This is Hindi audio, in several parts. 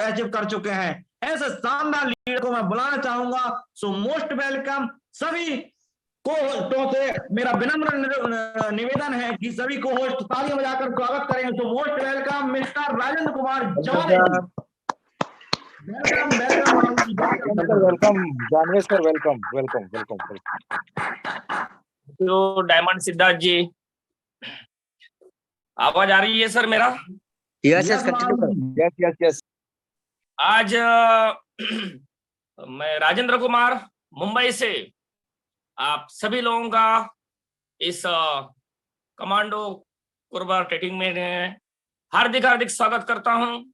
अचीव कर चुके हैं। ऐसे शानदार लीडर को मैं बुलाना चाहूंगा। सो मोस्ट वेलकम सभी को होस्टों से मेरा विनम्र निवेदन है कि सभी को होस्ट तालियां बजाकर स्वागत करें। तो most welcome mister Rajendra Kumar Jawale. Welcome welcome welcome जानवे सर, वेलकम वेलकम वेलकम तो डायमंड सिद्धार्थ जी, आवाज आ रही है सर मेरा? Yes yes yes yes yes. आज मैं राजेंद्र कुमार मुंबई से आप सभी लोगों का इस कमांडो कुर्बा ट्रेनिंग में हार्दिक हार्दिक स्वागत करता हूं।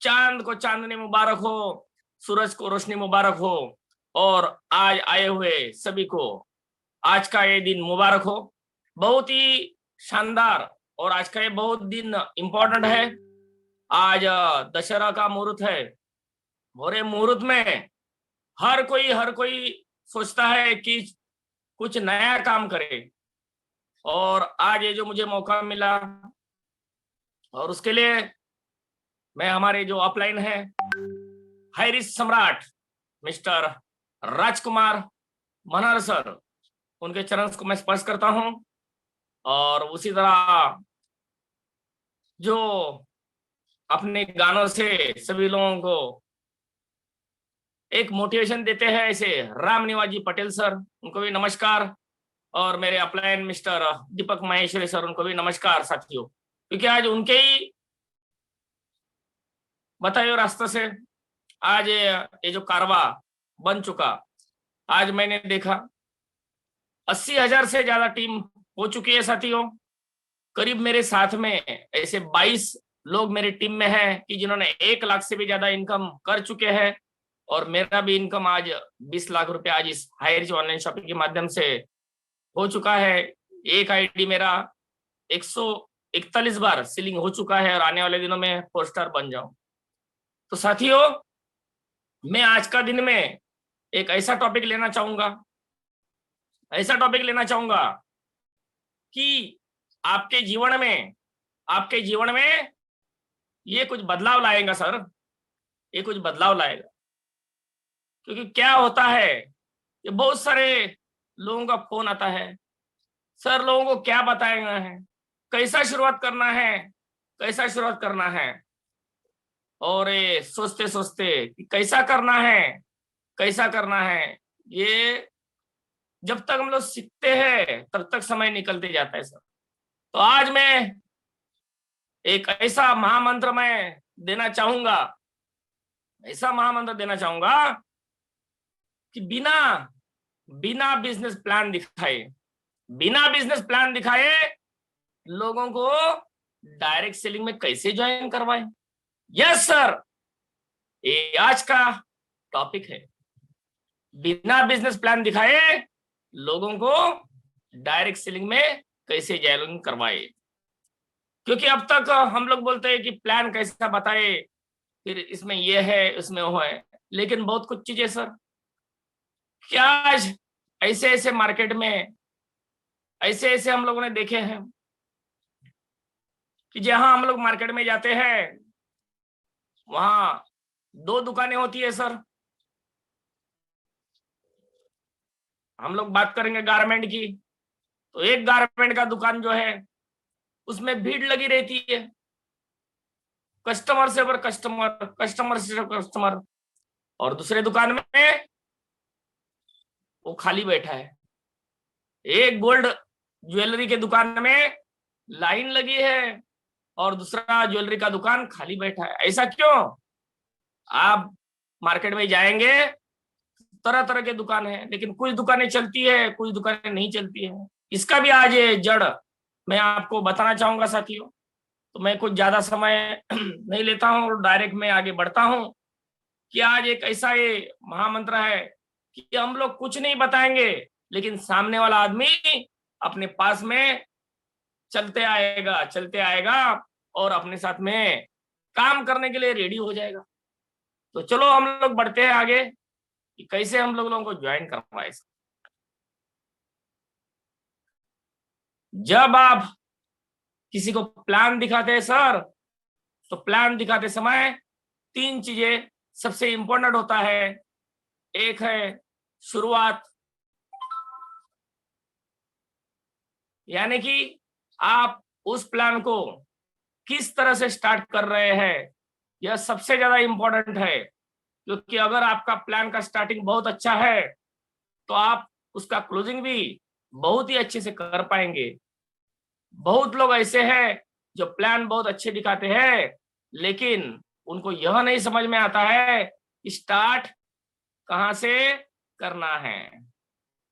चांद को चांदनी मुबारक हो, सूरज को रोशनी मुबारक हो, और आज आए हुए सभी को आज का ये दिन मुबारक हो। बहुत ही शानदार, और आज का ये बहुत दिन इम्पोर्टेंट है। आज दशहरा का मुहूर्त है। भोरे मुहूर्त में हर कोई सोचता है कि कुछ नया काम करे, और आज ये जो मुझे मौका मिला, और उसके लिए मैं हमारे जो अपलाइन है हाई रिस्क सम्राट मिस्टर राजकुमार मनहर सर, उनके चरण को मैं स्पर्श करता हूं। और उसी तरह जो अपने गानों से सभी लोगों को एक मोटिवेशन देते हैं, ऐसे राम निवाजी पटेल सर, उनको भी नमस्कार। और मेरे अपलाइन मिस्टर दीपक माहेश्वरी सर, उनको भी नमस्कार साथियों, क्योंकि आज उनके ही बताए रास्ते से आज ये जो कारवा बन चुका। आज मैंने देखा 80,000 से ज्यादा टीम हो चुकी है साथियों। करीब मेरे साथ में ऐसे 22 लोग मेरी टीम में हैं कि जिन्होंने 1 लाख से भी ज्यादा इनकम कर चुके हैं, और मेरा भी इनकम आज 20 लाख रुपए आज इस हाई रिच ऑनलाइन शॉपिंग के माध्यम से हो चुका है। एक आईडी मेरा 141 बार सीलिंग हो चुका है, और आने वाले दिनों में 4 स्टार बन जाऊं। तो साथियों, मैं आज का दिन में एक ऐसा टॉपिक लेना चाहूंगा कि आपके जीवन में ये कुछ बदलाव लाएगा सर, ये कुछ बदलाव लाएगा। क्योंकि क्या होता है कि बहुत सारे लोगों का फोन आता है, सर लोगों को क्या बताएगा है, कैसा शुरुआत करना है, और ये सोचते सोचते कि कैसा करना है, ये जब तक हम लोग सीखते हैं तब तक समय निकलते जाता है सर। तो आज मैं एक ऐसा महामंत्र मैं देना चाहूंगा कि बिना बिजनेस प्लान दिखाए लोगों को डायरेक्ट सेलिंग में कैसे ज्वाइन करवाएं। यस सर, ये आज का टॉपिक है। बिना बिजनेस प्लान दिखाए लोगों को डायरेक्ट सेलिंग में कैसे ज्वाइन करवाए। क्योंकि अब तक हम लोग बोलते हैं कि प्लान कैसा बताए, फिर इसमें ये है उसमें वो है, लेकिन बहुत कुछ चीजें सर, क्या आज ऐसे मार्केट में ऐसे हम लोगों ने देखे हैं कि जहां हम लोग मार्केट में जाते हैं वहां 2 दुकानें होती है सर। हम लोग बात करेंगे गारमेंट की, तो एक गारमेंट का दुकान जो है उसमें भीड़ लगी रहती है, कस्टमर से कस्टमर, और दूसरे दुकान में वो खाली बैठा है। एक गोल्ड ज्वेलरी के दुकान में लाइन लगी है और दूसरा ज्वेलरी का दुकान खाली बैठा है। ऐसा क्यों? आप मार्केट में जाएंगे, तरह तरह के दुकान है, लेकिन कुछ दुकानें चलती है, कुछ दुकानें नहीं चलती है। इसका भी आज ये जड़ मैं आपको बताना चाहूंगा साथियों। तो मैं कुछ ज्यादा समय नहीं लेता हूं और डायरेक्ट मैं आगे बढ़ता हूं कि आज एक ऐसा ये महामंत्र है कि हम लोग कुछ नहीं बताएंगे, लेकिन सामने वाला आदमी अपने पास में चलते आएगा और अपने साथ में काम करने के लिए रेडी हो जाएगा। तो चलो हम लोग बढ़ते हैं आगे कि कैसे हम लोगों को ज्वाइन करवाए। जब आप किसी को प्लान दिखाते हैं सर, तो प्लान दिखाते समय 3 चीजें सबसे इंपॉर्टेंट होता है। एक है शुरुआत, यानी कि आप उस प्लान को किस तरह से स्टार्ट कर रहे हैं, यह सबसे ज्यादा इंपॉर्टेंट है। क्योंकि अगर आपका प्लान का स्टार्टिंग बहुत अच्छा है तो आप उसका क्लोजिंग भी बहुत ही अच्छे से कर पाएंगे। बहुत लोग ऐसे हैं जो प्लान बहुत अच्छे दिखाते हैं, लेकिन उनको यह नहीं समझ में आता है कि स्टार्ट कहां से करना है।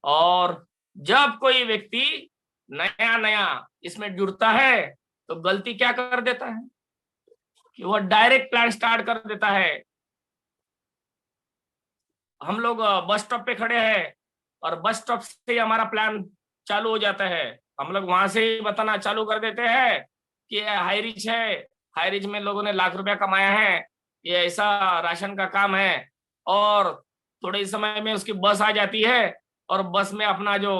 और जब कोई व्यक्ति नया नया इसमें जुड़ता है तो गलती क्या कर देता है कि वह डायरेक्ट प्लान स्टार्ट कर देता है। हम लोग बस स्टॉप पे खड़े हैं और बस स्टॉप से ही हमारा प्लान चालू हो जाता है। हम लोग वहां से ही बताना चालू कर देते हैं कि हाई रिच है, हाई रिच में लोगों ने लाख रुपया कमाया है, ये ऐसा राशन का काम है। और थोड़े ही समय में उसकी बस आ जाती है और बस में अपना जो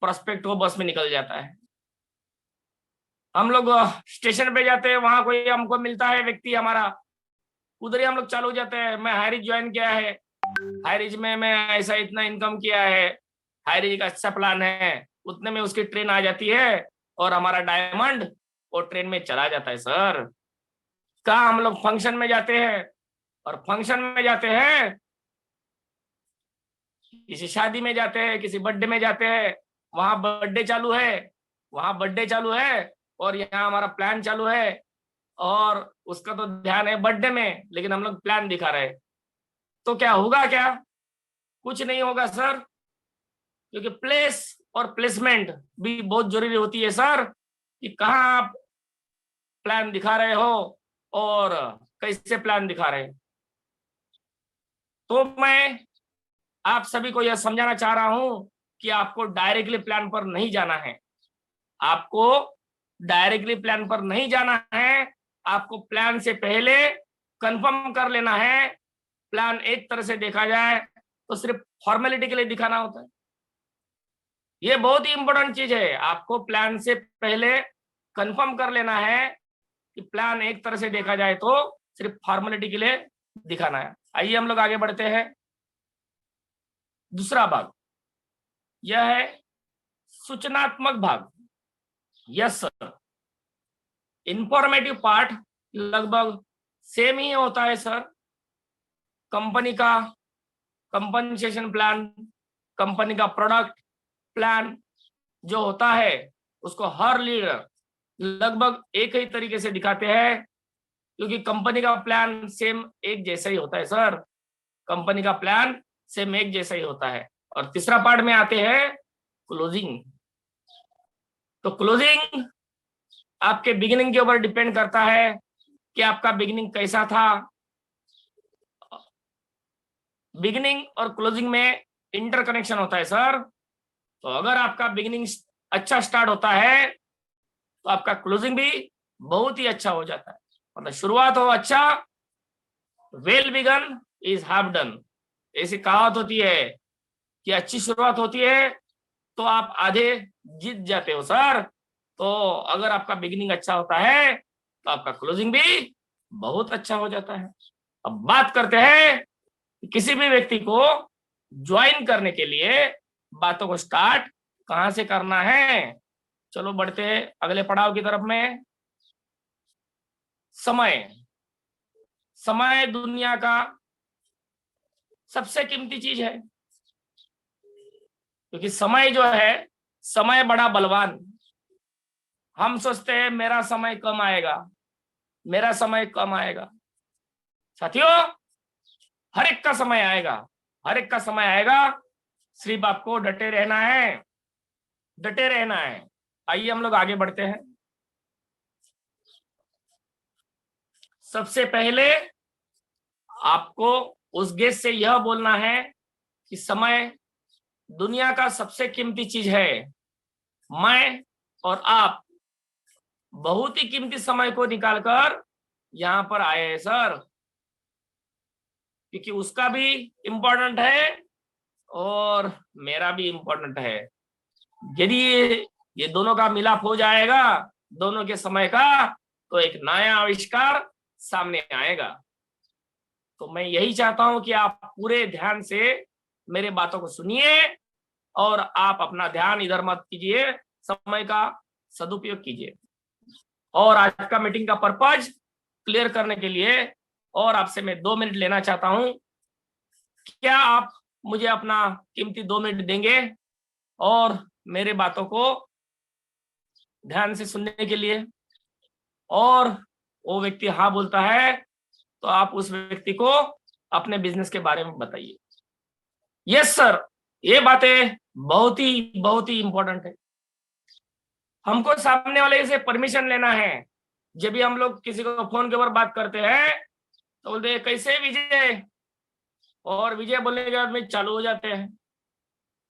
प्रोस्पेक्ट वो बस में निकल जाता है। हम लोग स्टेशन पे जाते हैं, वहां कोई हमको मिलता है व्यक्ति हमारा, उधर ही हम लोग चालू हो जाते हैं, मैं हाई रिच ज्वाइन किया है, हाई रिच में मैं ऐसा इतना इनकम किया है, हाई रिच का अच्छा प्लान है। उतने में उसकी ट्रेन आ जाती है और हमारा डायमंड वो ट्रेन में चला जाता है। सर कहाँ हम लोग फंक्शन में जाते हैं, और फंक्शन में जाते हैं, किसी शादी में जाते हैं, किसी बर्थडे में जाते हैं, वहां बर्थडे चालू है, वहां बर्थडे चालू है और यहाँ हमारा प्लान चालू है। और उसका तो ध्यान है बर्थडे में, लेकिन हम लोग प्लान दिखा रहे हैं। तो क्या होगा? क्या कुछ नहीं होगा सर, क्योंकि प्लेस और प्लेसमेंट भी बहुत जरूरी होती है सर, कि कहाँ आप प्लान दिखा रहे हो और कैसे प्लान दिखा रहे हैं। तो मैं आप सभी को यह समझाना चाह रहा हूं कि आपको डायरेक्टली प्लान पर नहीं जाना है, आपको डायरेक्टली प्लान पर नहीं जाना है। आपको प्लान से पहले कंफर्म कर लेना है। प्लान एक तरह से देखा जाए तो सिर्फ फॉर्मेलिटी के लिए दिखाना होता है। ये बहुत ही इंपॉर्टेंट चीज है। आपको प्लान से पहले कंफर्म कर लेना है कि प्लान एक तरह से देखा जाए तो सिर्फ फॉर्मेलिटी के लिए दिखाना है। आइए हम लोग आगे बढ़ते हैं। दूसरा भाग यह है सूचनात्मक भाग। यस सर, इंफॉर्मेटिव पार्ट लगभग सेम ही होता है सर। कंपनी का कंपनसेशन प्लान, कंपनी का प्रोडक्ट प्लान जो होता है उसको हर लीडर लगभग एक ही तरीके से दिखाते हैं, क्योंकि कंपनी का प्लान सेम एक जैसा ही होता है सर। कंपनी का प्लान सेम एक जैसा ही होता है। और तीसरा पार्ट में आते हैं क्लोजिंग। तो क्लोजिंग आपके बिगिनिंग के ऊपर डिपेंड करता है कि आपका बिगिनिंग कैसा था। बिगिनिंग और क्लोजिंग में इंटरकनेक्शन होता है सर। तो अगर आपका बिगिनिंग अच्छा स्टार्ट होता है तो आपका क्लोजिंग भी बहुत ही अच्छा हो जाता है। मतलब शुरुआत हो अच्छा, well begun is half done, ऐसी कहावत होती है कि अच्छी शुरुआत होती है तो आप आधे जीत जाते हो सर। तो अगर आपका बिगिनिंग अच्छा होता है तो आपका क्लोजिंग भी बहुत अच्छा हो जाता है। अब बात करते हैं किसी भी व्यक्ति को ज्वाइन करने के लिए बातों को स्टार्ट कहां से करना है। चलो बढ़ते हैं अगले पड़ाव की तरफ में। समय, समय दुनिया का सबसे कीमती चीज है, क्योंकि समय जो है, समय बड़ा बलवान। हम सोचते हैं मेरा समय कम आएगा, मेरा समय कम आएगा। साथियों, हर एक का समय आएगा, हर एक का समय आएगा। सिर्फ आपको डटे रहना है, डटे रहना है। आइए हम लोग आगे बढ़ते हैं। सबसे पहले आपको उस गेस्ट से यह बोलना है कि समय दुनिया का सबसे कीमती चीज है। मैं और आप बहुत ही कीमती समय को निकालकर यहाँ पर आए हैं सर, क्योंकि उसका भी इम्पोर्टेंट है और मेरा भी इम्पोर्टेंट है। यदि ये दोनों का मिलाप हो जाएगा, दोनों के समय का, तो एक नया आविष्कार सामने आएगा। तो मैं यही चाहता हूं कि आप पूरे ध्यान से मेरे बातों को सुनिए और आप अपना ध्यान इधर मत कीजिए, समय का सदुपयोग कीजिए। और आज का मीटिंग का पर्पज क्लियर करने के लिए और आपसे मैं 2 मिनट लेना चाहता हूं। क्या आप मुझे अपना कीमती 2 मिनट देंगे और मेरे बातों को ध्यान से सुनने के लिए? और वो व्यक्ति हाँ बोलता है तो आप उस व्यक्ति को अपने बिजनेस के बारे में बताइए। यस सर, ये बातें बहुत ही इंपॉर्टेंट है। हमको सामने वाले से परमिशन लेना है। जब भी हम लोग किसी को फोन के ऊपर बात करते हैं तो बोलते हैं कैसे विजय, और विजय बोलने के बाद में चालू हो जाते हैं।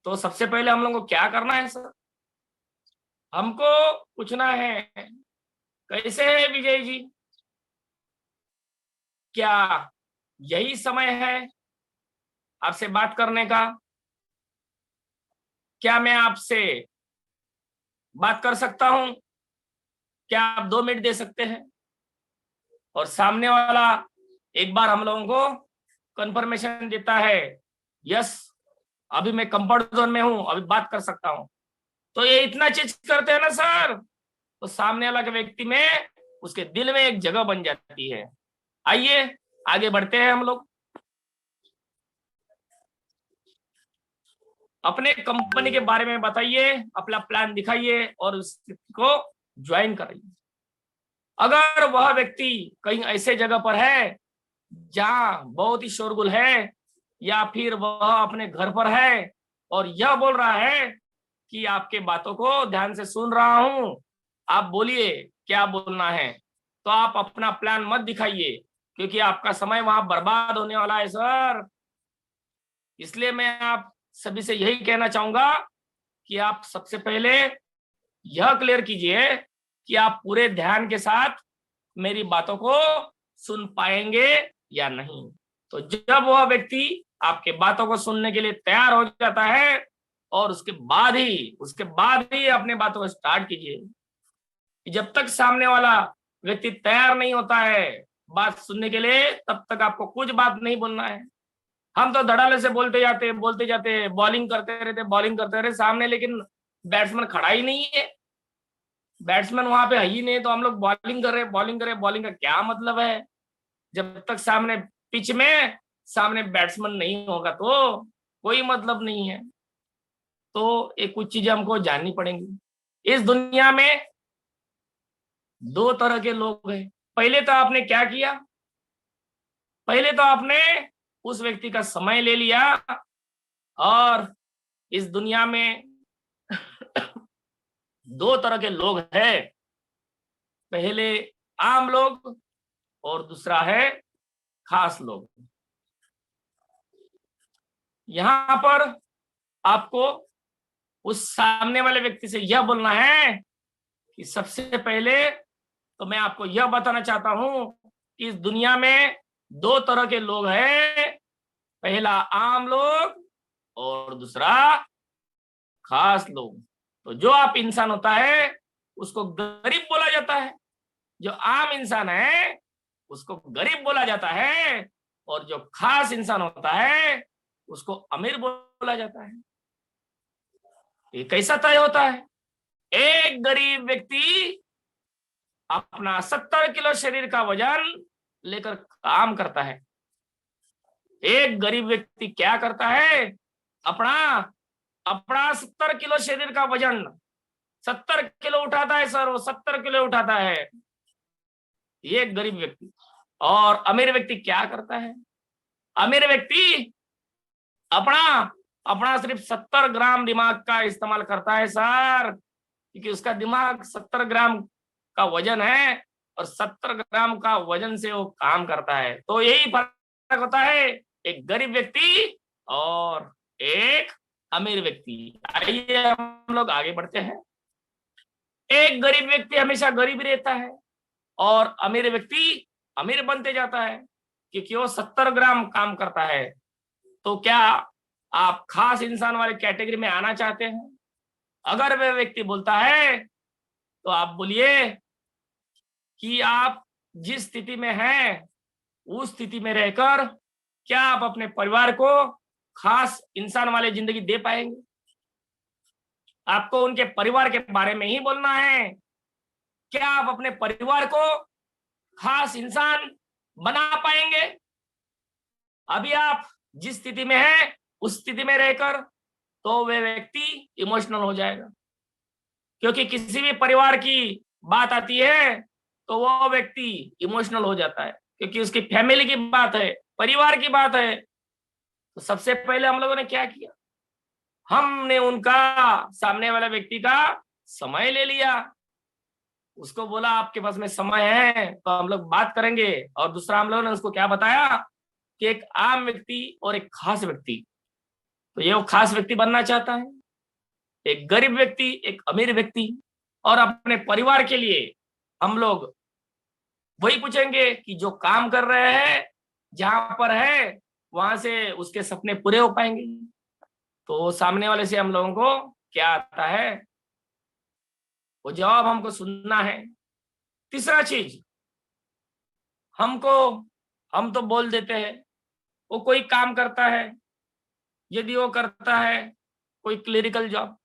तो सबसे पहले हम लोग को क्या करना है सर? हमको पूछना है कैसे है विजय जी, क्या यही समय है आपसे बात करने का? क्या मैं आपसे बात कर सकता हूं? क्या आप 2 मिनट दे सकते हैं? और सामने वाला एक बार हम लोगों को कंफर्मेशन देता है, यस अभी मैं कंफर्ट जोन में हूं, अभी बात कर सकता हूं। तो ये इतना चीज करते हैं ना सर, तो सामने वाला के व्यक्ति में उसके दिल में एक जगह बन जाती है। आइए आगे बढ़ते हैं हम लोग। अपने कंपनी के बारे में बताइए, अपना प्लान दिखाइए और उस को ज्वाइन कराइए। अगर वह व्यक्ति कहीं ऐसे जगह पर है जहां बहुत ही शोरगुल है, या फिर वह अपने घर पर है और यह बोल रहा है कि आपके बातों को ध्यान से सुन रहा हूं, आप बोलिए क्या बोलना है, तो आप अपना प्लान मत दिखाइए, क्योंकि आपका समय वहां बर्बाद होने वाला है सर। इसलिए मैं आप सभी से यही कहना चाहूंगा कि आप सबसे पहले यह क्लियर कीजिए कि आप पूरे ध्यान के साथ मेरी बातों को सुन पाएंगे या नहीं। तो जब वह व्यक्ति आपके बातों को सुनने के लिए तैयार हो जाता है और उसके बाद ही अपने बातों को स्टार्ट कीजिए। जब तक सामने वाला व्यक्ति तैयार नहीं होता है बात सुनने के लिए, तब तक आपको कुछ बात नहीं बोलना है। हम तो धड़ाले से बोलते जाते बॉलिंग करते रहते सामने, लेकिन बैट्समैन खड़ा ही नहीं है, बैट्समैन वहां पे है ही नहीं, तो हम लोग बॉलिंग का क्या मतलब है? जब तक सामने पिच में सामने बैट्समैन नहीं होगा तो कोई मतलब नहीं है। तो एक कुछ चीजें हमको जाननी पड़ेंगी। इस दुनिया में 2 तरह के लोग हैं। पहले तो आपने क्या किया? पहले तो आपने उस व्यक्ति का समय ले लिया, और इस दुनिया में 2 तरह के लोग हैं। पहले आम लोग और दूसरा है खास लोग। यहां पर आपको उस सामने वाले व्यक्ति से यह बोलना है कि सबसे पहले तो मैं आपको यह बताना चाहता हूं कि इस दुनिया में 2 तरह के लोग हैं। पहला आम लोग और दूसरा खास लोग। तो जो आप इंसान होता है उसको गरीब बोला जाता है, जो आम इंसान है उसको गरीब बोला जाता है, और जो खास इंसान होता है उसको अमीर बोला जाता है। ये कैसा तय होता है? एक गरीब व्यक्ति अपना 70 किलो शरीर का वजन लेकर काम करता है। एक गरीब व्यक्ति क्या करता है? अपना 70 किलो शरीर का वजन 70 किलो उठाता है सर, वो 70 किलो उठाता है, ये एक गरीब व्यक्ति। और अमीर व्यक्ति क्या करता है? अमीर व्यक्ति अपना सिर्फ 70 ग्राम दिमाग का इस्तेमाल करता है सर, क्योंकि उसका दिमाग 70 ग्राम का वजन है और 70 ग्राम का वजन से वो काम करता है। तो यही फर्क होता है एक गरीब व्यक्ति और एक अमीर व्यक्ति। आइए हम लोग आगे बढ़ते हैं। एक गरीब व्यक्ति हमेशा गरीब रहता है और अमीर व्यक्ति अमीर बनते जाता है, क्योंकि वो 70 ग्राम काम करता है। तो क्या आप खास इंसान वाले कैटेगरी में आना चाहते हैं? अगर वह व्यक्ति बोलता है तो आप बोलिए कि आप जिस स्थिति में हैं उस स्थिति में रहकर क्या आप अपने परिवार को खास इंसान वाली जिंदगी दे पाएंगे? आपको उनके परिवार के बारे में ही बोलना है। क्या आप अपने परिवार को खास इंसान बना पाएंगे? अभी आप जिस स्थिति में हैं उस स्थिति में रहकर तो वह व्यक्ति इमोशनल हो जाएगा, क्योंकि किसी भी परिवार की बात आती है तो वो व्यक्ति इमोशनल हो जाता है, क्योंकि उसकी फैमिली की बात है, परिवार की बात है। तो सबसे पहले हम लोगों ने क्या किया, हमने उनका, सामने वाला व्यक्ति का समय ले लिया, उसको बोला आपके पास में समय है तो हम लोग बात करेंगे। और दूसरा हम लोगों ने उसको क्या बताया कि एक आम व्यक्ति और एक खास व्यक्ति, तो ये वो खास व्यक्ति बनना चाहता है, एक गरीब व्यक्ति, एक अमीर व्यक्ति। और अपने परिवार के लिए हम लोग वही पूछेंगे कि जो काम कर रहे हैं, जहां पर है वहां से उसके सपने पूरे हो पाएंगे। तो सामने वाले से हम लोगों को क्या आता है, वो जवाब हमको सुनना है। तीसरा चीज, हम तो बोल देते हैं, वो कोई काम करता है, यदि वो करता है कोई क्लरिकल जॉब,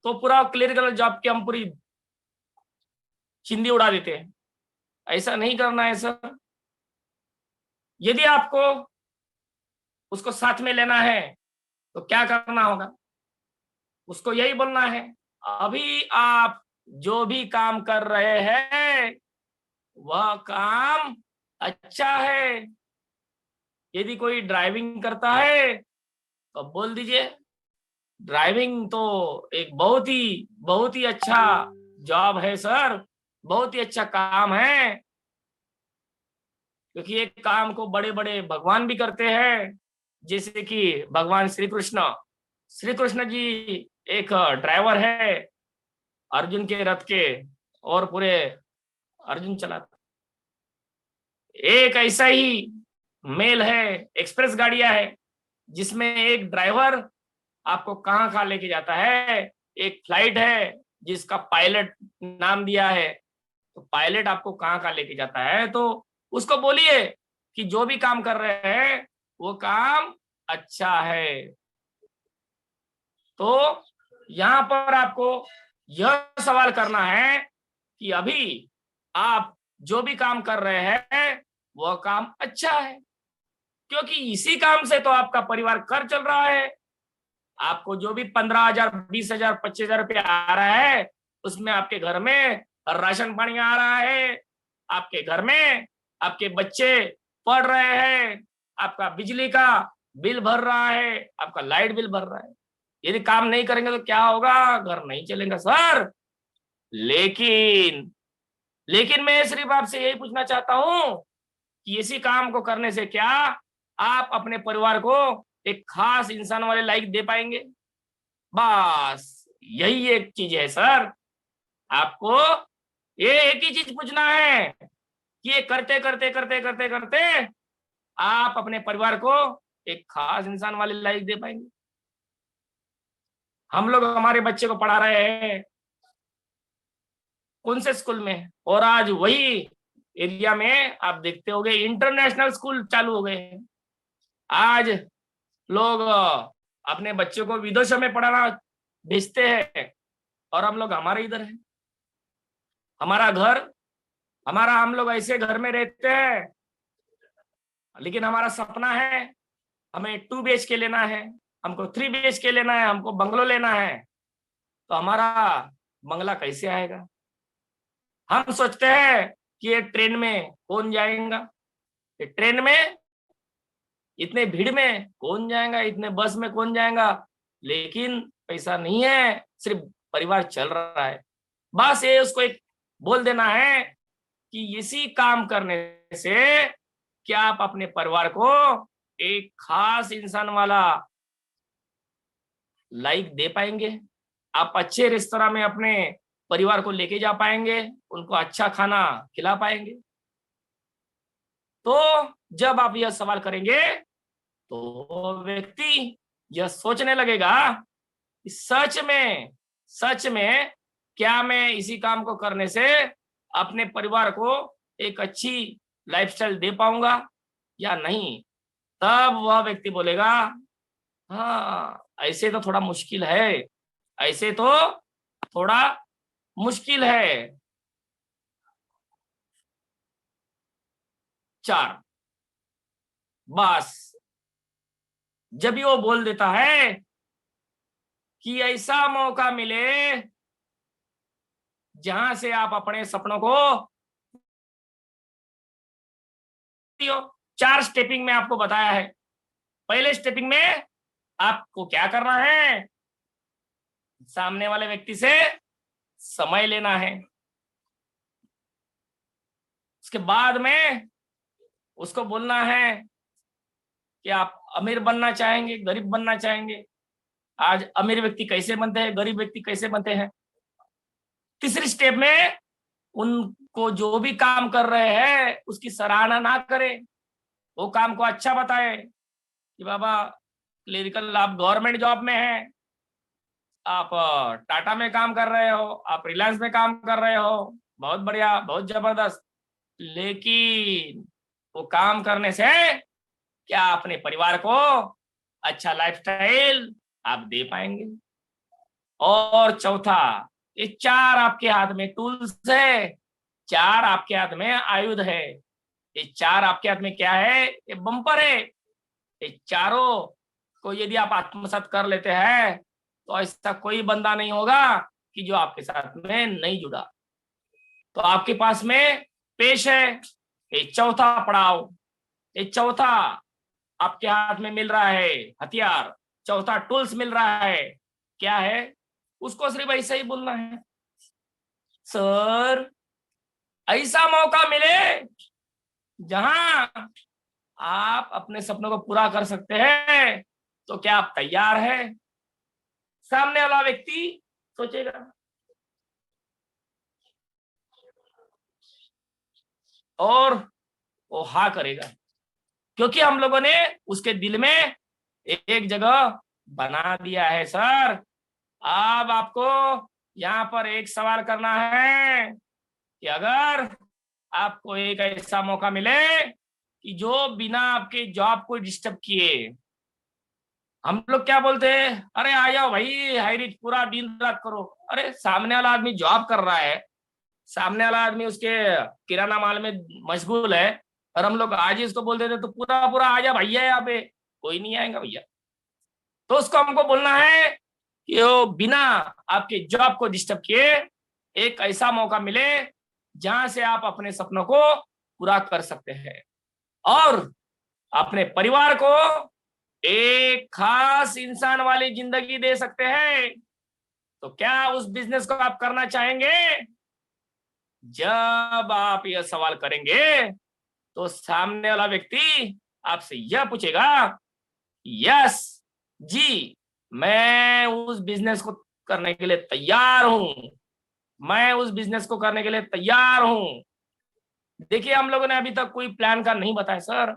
तो पूरा क्लरिकल जॉब की हम पूरी चिंदी उड़ा देते हैं। ऐसा नहीं करना है सर। यदि आपको उसको साथ में लेना है तो क्या करना होगा, उसको यही बोलना है, अभी आप जो भी काम कर रहे हैं वह काम अच्छा है। यदि कोई ड्राइविंग करता है तो बोल दीजिए, ड्राइविंग तो एक बहुत ही अच्छा जॉब है सर, बहुत ही अच्छा काम है, क्योंकि एक काम को बड़े बड़े भगवान भी करते हैं, जैसे कि भगवान श्री कृष्ण जी एक ड्राइवर है अर्जुन के रथ के, और पूरे अर्जुन चलाता। एक ऐसा ही मेल है, एक्सप्रेस गाड़ियां है, जिसमें एक ड्राइवर आपको कहाँ लेके जाता है, एक फ्लाइट है जिसका पायलट नाम दिया है, तो पायलट आपको कहाँ लेके जाता है। तो उसको बोलिए कि जो भी काम कर रहे हैं वो काम अच्छा है। तो यहां पर आपको यह सवाल करना है कि अभी आप जो भी काम कर रहे हैं वह काम अच्छा है, क्योंकि इसी काम से तो आपका परिवार कर चल रहा है। आपको जो भी 15,000, 20,000, 25,000 रुपया आ रहा है, उसमें आपके घर में राशन पानी आ रहा है, आपके घर में आपके बच्चे पढ़ रहे हैं, आपका बिजली का बिल भर रहा है, आपका लाइट बिल भर रहा है। यदि काम नहीं करेंगे तो क्या होगा, घर नहीं चलेगा सर। लेकिन मैं सिर्फ आपसे यही पूछना चाहता हूं कि इसी काम को करने से क्या आप अपने परिवार को एक खास इंसान वाले लाइक दे पाएंगे? बस यही एक चीज है सर। आपको ये एक ही चीज पूछना है कि ये करते करते करते करते करते आप अपने परिवार को एक खास इंसान वाले लाइक दे पाएंगे। हम लोग हमारे बच्चे को पढ़ा रहे हैं कौन से स्कूल में, और आज वही एरिया में आप देखते होंगे इंटरनेशनल स्कूल चालू हो गए हैं। आज लोग अपने बच्चों को विदेशों में पढ़ाना भेजते हैं, और हम लोग हमारे इधर हैं। हम लोग ऐसे घर में रहते हैं, लेकिन हमारा सपना है हमें 2 BHK लेना है, हमको 3 BHK लेना है, हमको बंगलो लेना है। तो हमारा बंगला कैसे आएगा? हम सोचते हैं कि ये ट्रेन में कौन जाएगा, ये ट्रेन में इतने भीड़ में कौन जाएगा, इतने बस में कौन जाएगा, लेकिन पैसा नहीं है, सिर्फ परिवार चल रहा है। बस ये उसको एक बोल देना है कि इसी काम करने से क्या आप अपने परिवार को एक खास इंसान वाला लाइक दे पाएंगे? आप अच्छे रेस्तरां में अपने परिवार को लेके जा पाएंगे, उनको अच्छा खाना खिला पाएंगे? तो जब आप यह सवाल करेंगे तो व्यक्ति यह सोचने लगेगा कि सच में क्या मैं इसी काम को करने से अपने परिवार को एक अच्छी लाइफस्टाइल दे पाऊंगा या नहीं, तब वह व्यक्ति बोलेगा हाँ ऐसे तो थोड़ा मुश्किल है, ऐसे तो थोड़ा मुश्किल है। 4, बस जब भी वो बोल देता है कि ऐसा मौका मिले जहां से आप अपने सपनों को 4 स्टेपिंग में आपको बताया है। पहले स्टेपिंग में आपको क्या करना है, सामने वाले व्यक्ति से समय लेना है। उसके बाद में उसको बोलना है कि आप अमीर बनना चाहेंगे, गरीब बनना चाहेंगे। आज अमीर व्यक्ति कैसे बनते हैं, गरीब व्यक्ति कैसे बनते हैं। तीसरी स्टेप में उनको जो भी काम कर रहे हैं उसकी सराहना ना करें, वो काम को अच्छा बताए कि बाबा क्लरिकल आप गवर्नमेंट जॉब में हैं, आप टाटा में काम कर रहे हो, आप रिलायंस में काम कर रहे हो, बहुत बढ़िया, बहुत जबरदस्त। लेकिन वो काम करने से क्या अपने परिवार को अच्छा लाइफस्टाइल आप दे पाएंगे। और चौथा, ये 4 आपके हाथ में टूल्स है, 4 आपके हाथ में आयुध है। ये 4 आपके हाथ में क्या है, ये बम्पर है। ये चारों को यदि आप आत्मसात कर लेते हैं तो ऐसा कोई बंदा नहीं होगा कि जो आपके साथ में नहीं जुड़ा। तो आपके पास में पेश है ये चौथा पड़ाव, ये चौथा आपके हाथ में मिल रहा है हथियार, चौथा टूल्स मिल रहा है। क्या है, उसको सिर्फ ऐसा ही बोलना है, सर ऐसा मौका मिले जहां आप अपने सपनों को पूरा कर सकते हैं तो क्या आप तैयार हैं। सामने वाला व्यक्ति सोचेगा और वो हाँ करेगा, क्योंकि हम लोगों ने उसके दिल में एक जगह बना दिया है। सर अब आपको यहाँ पर एक सवाल करना है कि अगर आपको एक ऐसा मौका मिले कि जो बिना आपके जॉब को डिस्टर्ब किए, हम लोग क्या बोलते हैं, अरे आ जाओ भाई हाईरिच पूरा दिन रात करो। अरे सामने वाला आदमी जॉब कर रहा है, सामने वाला आदमी उसके किराना माल में मशगूल है, और हम लोग आज ही उसको बोल देते तो पूरा पूरा आ जा भैया यहाँ पे, कोई नहीं आएगा भैया। तो उसको हमको बोलना है कि वो बिना आपके जॉब को डिस्टर्ब किए एक ऐसा मौका मिले जहां से आप अपने सपनों को पूरा कर सकते हैं और अपने परिवार को एक खास इंसान वाली जिंदगी दे सकते हैं। तो क्या उस बिजनेस को आप करना चाहेंगे? जब आप यह सवाल करेंगे तो सामने वाला व्यक्ति आपसे यह पूछेगा, यस जी मैं उस बिजनेस को करने के लिए तैयार हूं, मैं उस बिजनेस को करने के लिए तैयार हूं। देखिए हम लोगों ने अभी तक कोई प्लान का नहीं बताया सर।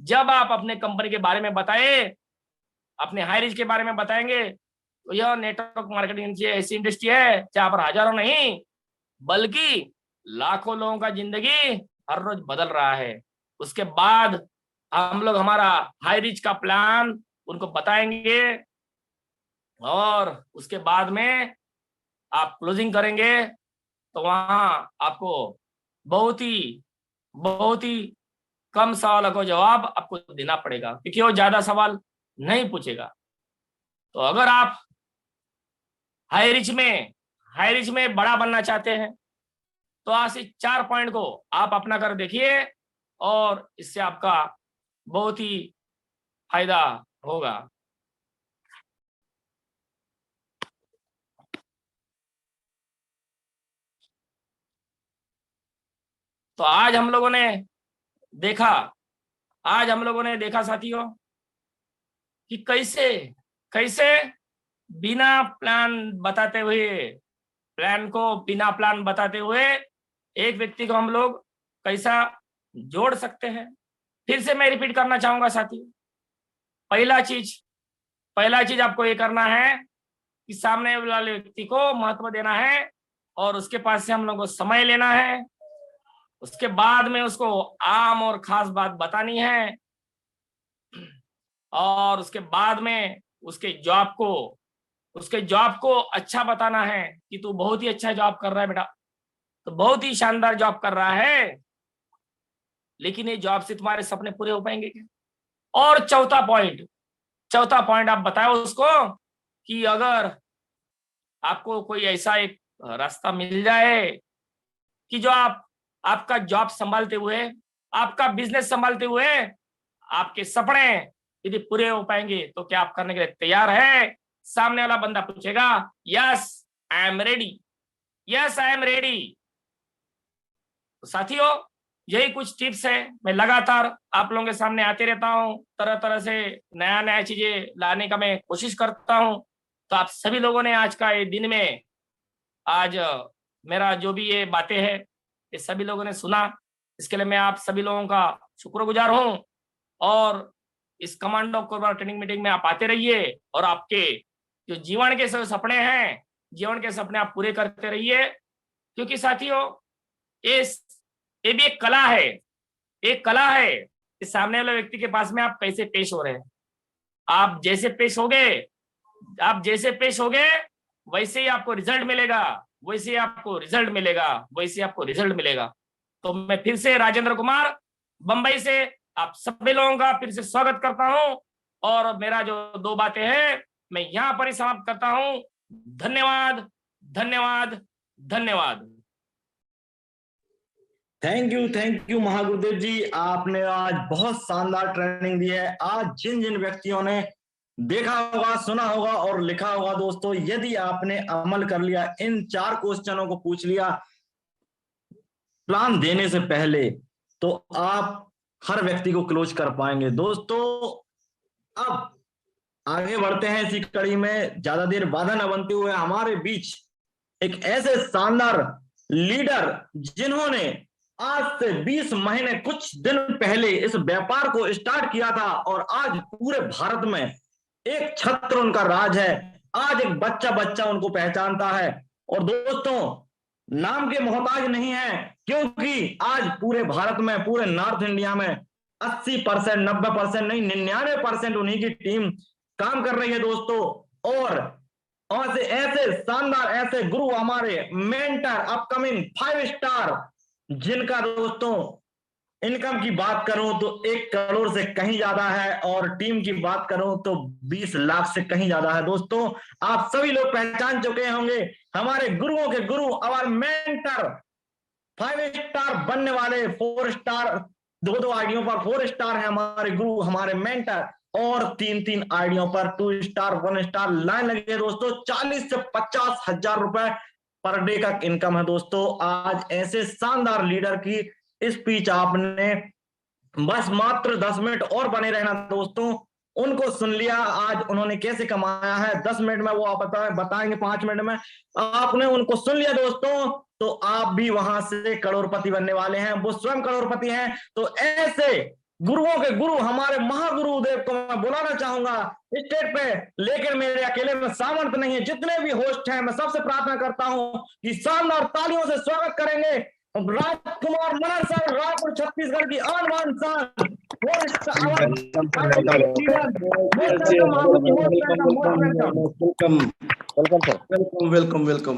जब आप अपने कंपनी के बारे में बताए, अपने हाईरिच के बारे में बताएंगे तो यह नेटवर्क मार्केटिंग ऐसी इंडस्ट्री है जहां पर हजारों नहीं बल्कि लाखों लोगों का जिंदगी हर रोज बदल रहा है। उसके बाद हम लोग हमारा हाईरिच का प्लान उनको बताएंगे और उसके बाद में आप क्लोजिंग करेंगे तो वहां आपको बहुत ही कम सवालों को जवाब आपको देना पड़ेगा, क्योंकि वो ज्यादा सवाल नहीं पूछेगा। तो अगर आप हाईरिच में बड़ा बनना चाहते हैं तो आज से 4 पॉइंट को आप अपना कर देखिए और इससे आपका बहुत ही फायदा होगा। तो आज हम लोगों ने देखा साथियों कि कैसे बिना प्लान बताते हुए एक व्यक्ति को हम लोग कैसा जोड़ सकते हैं। फिर से मैं रिपीट करना चाहूंगा साथियों, पहला चीज आपको ये करना है कि सामने वाले व्यक्ति को महत्व देना है और उसके पास से हम लोग को समय लेना है उसके बाद में उसको आम और खास बात बतानी है, और उसके बाद में उसके जॉब को अच्छा बताना है कि तू बहुत ही अच्छा जॉब कर रहा है बेटा, तो बहुत ही शानदार जॉब कर रहा है, लेकिन ये जॉब से तुम्हारे सपने पूरे हो पाएंगे क्या? और चौथा पॉइंट आप बताओ उसको कि अगर आपको कोई ऐसा एक रास्ता मिल जाए कि जो आपका जॉब संभालते हुए, आपका बिजनेस संभालते हुए आपके सपने यदि पूरे हो पाएंगे तो क्या आप करने के लिए तैयार है? सामने वाला बंदा पूछेगा yes I am ready, yes I am ready. तो साथियों, यही कुछ टिप्स है। मैं लगातार आप लोगों के सामने आते रहता हूँ, तरह तरह से नया चीजें लाने का मैं कोशिश करता हूँ। तो आप सभी लोगों ने आज का ये दिन में, आज मेरा जो भी ये बातें हैं ये सभी लोगों ने सुना, इसके लिए मैं आप सभी लोगों का शुक्रगुजार हूँ। और इस कमांडो कोरबा ट्रेनिंग मीटिंग में आप आते रहिए और आपके जो जीवन के सपने हैं, जीवन के सपने आप पूरे करते रहिए, क्योंकि साथियों ये भी एक कला है, एक कला है कि सामने वाले व्यक्ति के पास में आप कैसे पेश हो रहे हैं। आप जैसे पेश होगे वैसे ही आपको रिजल्ट मिलेगा, रिजल्ट मिलेगा। तो मैं फिर से राजेंद्र कुमार बंबई से आप सभी लोगों का फिर से स्वागत करता हूं, और मेरा जो 2 बातें हैं मैं यहां पर ही समाप्त करता हूं। धन्यवाद, धन्यवाद, धन्यवाद। थैंक यू महागुरुदेव जी, आपने आज बहुत शानदार ट्रेनिंग दी है। आज जिन जिन व्यक्तियों ने देखा होगा, सुना होगा और लिखा होगा, दोस्तों यदि आपने अमल कर लिया, इन 4 क्वेश्चनों को पूछ लिया प्लान देने से पहले, तो आप हर व्यक्ति को क्लोज कर पाएंगे। दोस्तों अब आगे बढ़ते हैं इसी कड़ी में, ज्यादा देर बाधा न बनते हुए हमारे बीच एक ऐसे शानदार लीडर जिन्होंने आज से 20 महीने कुछ दिन पहले इस व्यापार को स्टार्ट किया था, और आज पूरे भारत में एक छत्र उनका राज है। आज एक बच्चा उनको पहचानता है, और दोस्तों नाम के मोहताज नहीं है, क्योंकि आज पूरे भारत में, पूरे नॉर्थ इंडिया में 80%, 90% नहीं 99% उन्हीं की टीम काम कर रही है दोस्तों। और ऐसे शानदार ऐसे गुरु, हमारे मेंटर, अपकमिंग 5 स्टार, जिनका दोस्तों इनकम की बात करूं तो 1 करोड़ से कहीं ज्यादा है, और टीम की बात करूं तो 20 लाख से कहीं ज्यादा है। दोस्तों आप सभी लोग पहचान चुके होंगे हमारे गुरुओं के गुरु, हमारे मेंटर, 5 स्टार बनने वाले, 4 स्टार, 2 आईडियों पर 4 स्टार है हमारे गुरु, हमारे मेंटर, और 3 आईडियों पर 2 स्टार, 1 स्टार लाइन लगी है दोस्तों। 40 से 50 हजार रुपए पर डे का इनकम है दोस्तों। आज ऐसे शानदार लीडर की स्पीच आपने बस मात्र 10 मिनट और बने रहना दोस्तों, उनको सुन लिया। आज उन्होंने कैसे कमाया है 10 मिनट में वो आप बताएंगे, 5 मिनट में आपने उनको सुन लिया दोस्तों, तो आप भी वहां से करोड़पति बनने वाले हैं, वो स्वयं करोड़पति हैं। तो ऐसे गुरुओं के गुरु, हमारे महागुरुदेव को मैं बुलाना चाहूंगा स्टेज पे, लेकिन मेरे अकेले में सामर्थ्य नहीं है। जितने भी होस्ट हैं मैं सबसे प्रार्थना करता हूं कि शानदार तालियों से स्वागत करेंगे राजकुमार मनर सर, रायपुर छत्तीसगढ़ की आन बान शान। Welcome.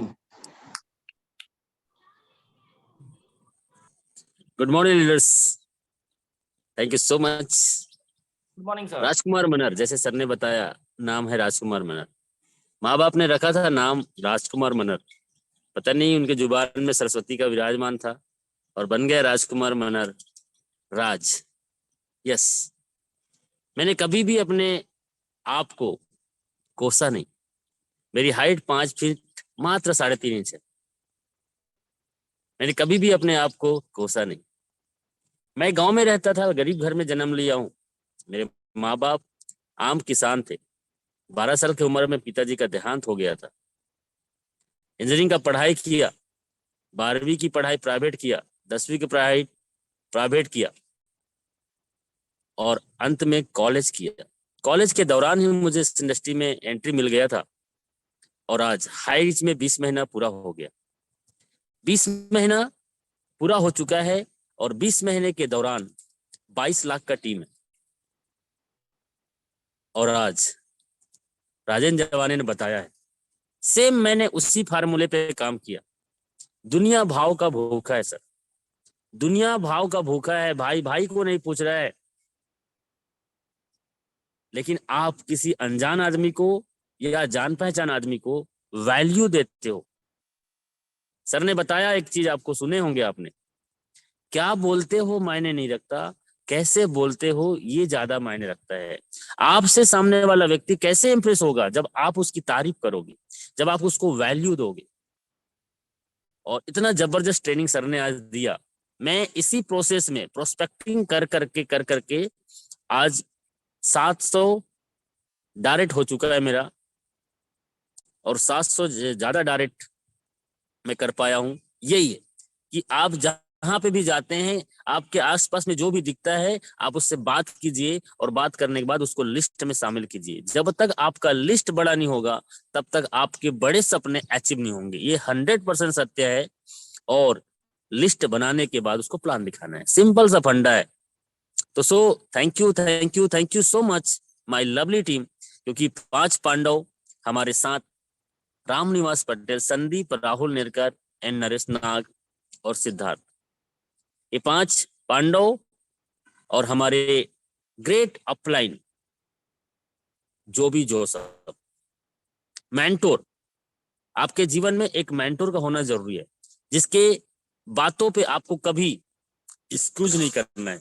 Good morning leaders, thank you so much. Good morning sir. Rajkumar Manar, जैसे सर ने बताया नाम है राजकुमार मनर, माँ बाप ने रखा था नाम राजकुमार मनर, पता नहीं उनके जुबान में सरस्वती का विराजमान था और बन गया राजकुमार मनर राज। यस, मैंने कभी भी अपने आप को कोसा नहीं। मेरी हाइट 5 फीट मात्र 3.5 इंच है। मैंने कभी भी अपने आप को कोसा नहीं। मैं गांव में रहता था, गरीब घर में जन्म लिया हूँ। मेरे माँ बाप आम किसान थे। 12 साल की उम्र में पिताजी का देहांत हो गया था। इंजीनियरिंग का पढ़ाई किया, 12वीं की पढ़ाई प्राइवेट किया, 10वीं की पढ़ाई प्राइवेट किया और अंत में कॉलेज किया। कॉलेज के दौरान ही मुझे इस इंडस्ट्री में एंट्री मिल गया था और आज हाई रिच में 20 महीना पूरा हो गया। 20 महीना पूरा हो चुका है और 20 महीने के दौरान 22 लाख का टीम है। और आज राजेंद्र जवाने ने बताया है, सेम मैंने उसी फार्मूले पे काम किया। दुनिया भाव का भूखा है सर, दुनिया भाव का भूखा है, भाई भाई को नहीं पूछ रहा है। लेकिन आप किसी अनजान आदमी को या जान पहचान आदमी को वैल्यू देते हो। सर ने बताया एक चीज, आपको सुने होंगे आपने, क्या बोलते हो मायने नहीं रखता, कैसे बोलते हो ये ज्यादा मायने रखता है। आपसे सामने वाला व्यक्ति कैसे इंप्रेस होगा जब आप उसकी तारीफ करोगे, जब आप उसको वैल्यू दोगे। और इतना जबरदस्त ट्रेनिंग सर ने आज दिया। मैं इसी प्रोसेस में प्रोस्पेक्टिंग कर करके आज 700 डायरेक्ट हो चुका है मेरा, और 700 ज्यादा डायरेक्ट मैं कर पाया हूं। यही है कि आप जहां पे भी जाते हैं, आपके आसपास में जो भी दिखता है आप उससे बात कीजिए, और बात करने के बाद उसको लिस्ट में शामिल कीजिए। जब तक आपका लिस्ट बड़ा नहीं होगा तब तक आपके बड़े सपने अचीव नहीं होंगे। ये 100% सत्य है। और लिस्ट बनाने के बाद उसको प्लान दिखाना है, सिंपल सा फंडा है। तो thank you so much my lovely team, क्योंकि 5 पांडव हमारे साथ, रामनिवास पटेल, संदीप, राहुल नेरकर एंड नरेश नाग और सिद्धार्थ, ये 5 पांडव और हमारे ग्रेट अपलाइन जो भी जो सब मेंटोर। आपके जीवन में एक मेंटोर का होना जरूरी है, जिसके बातों पे आपको कभी एक्सक्यूज नहीं करना है।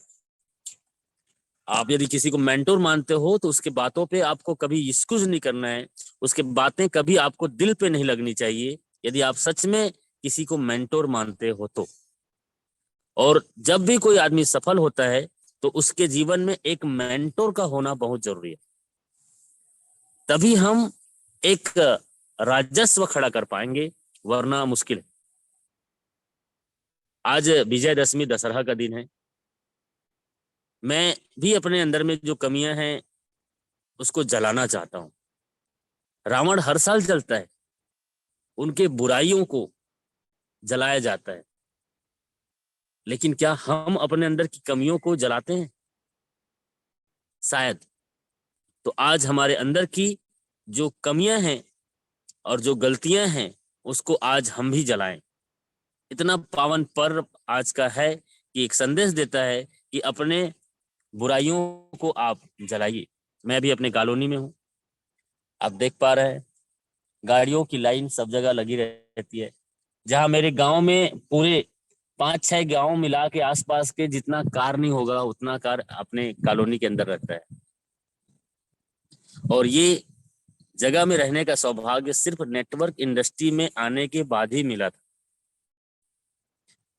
आप यदि किसी को मेंटोर मानते हो तो उसके बातों पे आपको कभी एक्सक्यूज नहीं करना है, उसके बातें कभी आपको दिल पे नहीं लगनी चाहिए, यदि आप सच में किसी को मेंटोर मानते हो तो। और जब भी कोई आदमी सफल होता है तो उसके जीवन में एक मेंटोर का होना बहुत जरूरी है, तभी हम एक राजस्व खड़ा कर पाएंगे, वरना मुश्किल है। आज विजयदशमी दशहरा का दिन है। मैं भी अपने अंदर में जो कमियां हैं उसको जलाना चाहता हूं। रावण हर साल जलता है, उनके बुराइयों को जलाया जाता है, लेकिन क्या हम अपने अंदर की कमियों को जलाते हैं? शायद। तो आज हमारे अंदर की जो कमियां हैं और जो गलतियां हैं उसको आज हम भी जलाएं। इतना पावन पर्व आज का है कि एक संदेश देता है कि अपने बुराइयों को आप जलाइए। मैं भी अपने कॉलोनी में हूं, आप देख पा रहे हैं गाड़ियों की लाइन सब जगह लगी रहती है। जहां मेरे गांव में पूरे 5-6 गांव मिला के आसपास के जितना कार नहीं होगा उतना कार अपने कॉलोनी के अंदर रहता है। और ये जगह में रहने का सौभाग्य सिर्फ नेटवर्क इंडस्ट्री में आने के बाद ही मिला था।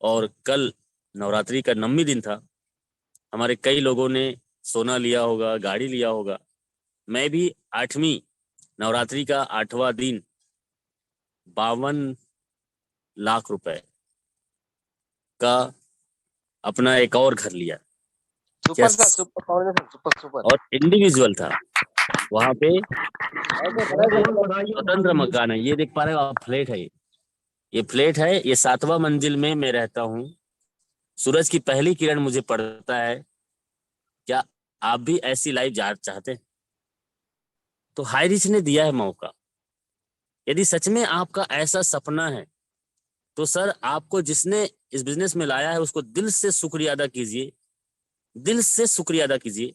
और कल नवरात्रि का 9वें दिन था। हमारे कई लोगों ने सोना लिया होगा, गाड़ी लिया होगा। मैं भी 8वीं नवरात्रि का 8वां दिन 52 लाख रुपए का अपना एक और घर लिया। Super sir, super. और इंडिविजुअल था वहां पे, स्वतंत्र मकान है। ये देख पा रहे हो आप, फ्लैट है ये फ्लैट है। ये 7वां मंजिल में मैं रहता हूँ। सूरज की पहली किरण मुझे पड़ता है। क्या आप भी ऐसी लाइफ चाहते हैं? तो हाई रिच ने दिया है मौका। यदि सच में आपका ऐसा सपना है तो सर आपको जिसने इस बिजनेस में लाया है उसको दिल से शुक्रिया अदा कीजिए, दिल से शुक्रिया अदा कीजिए।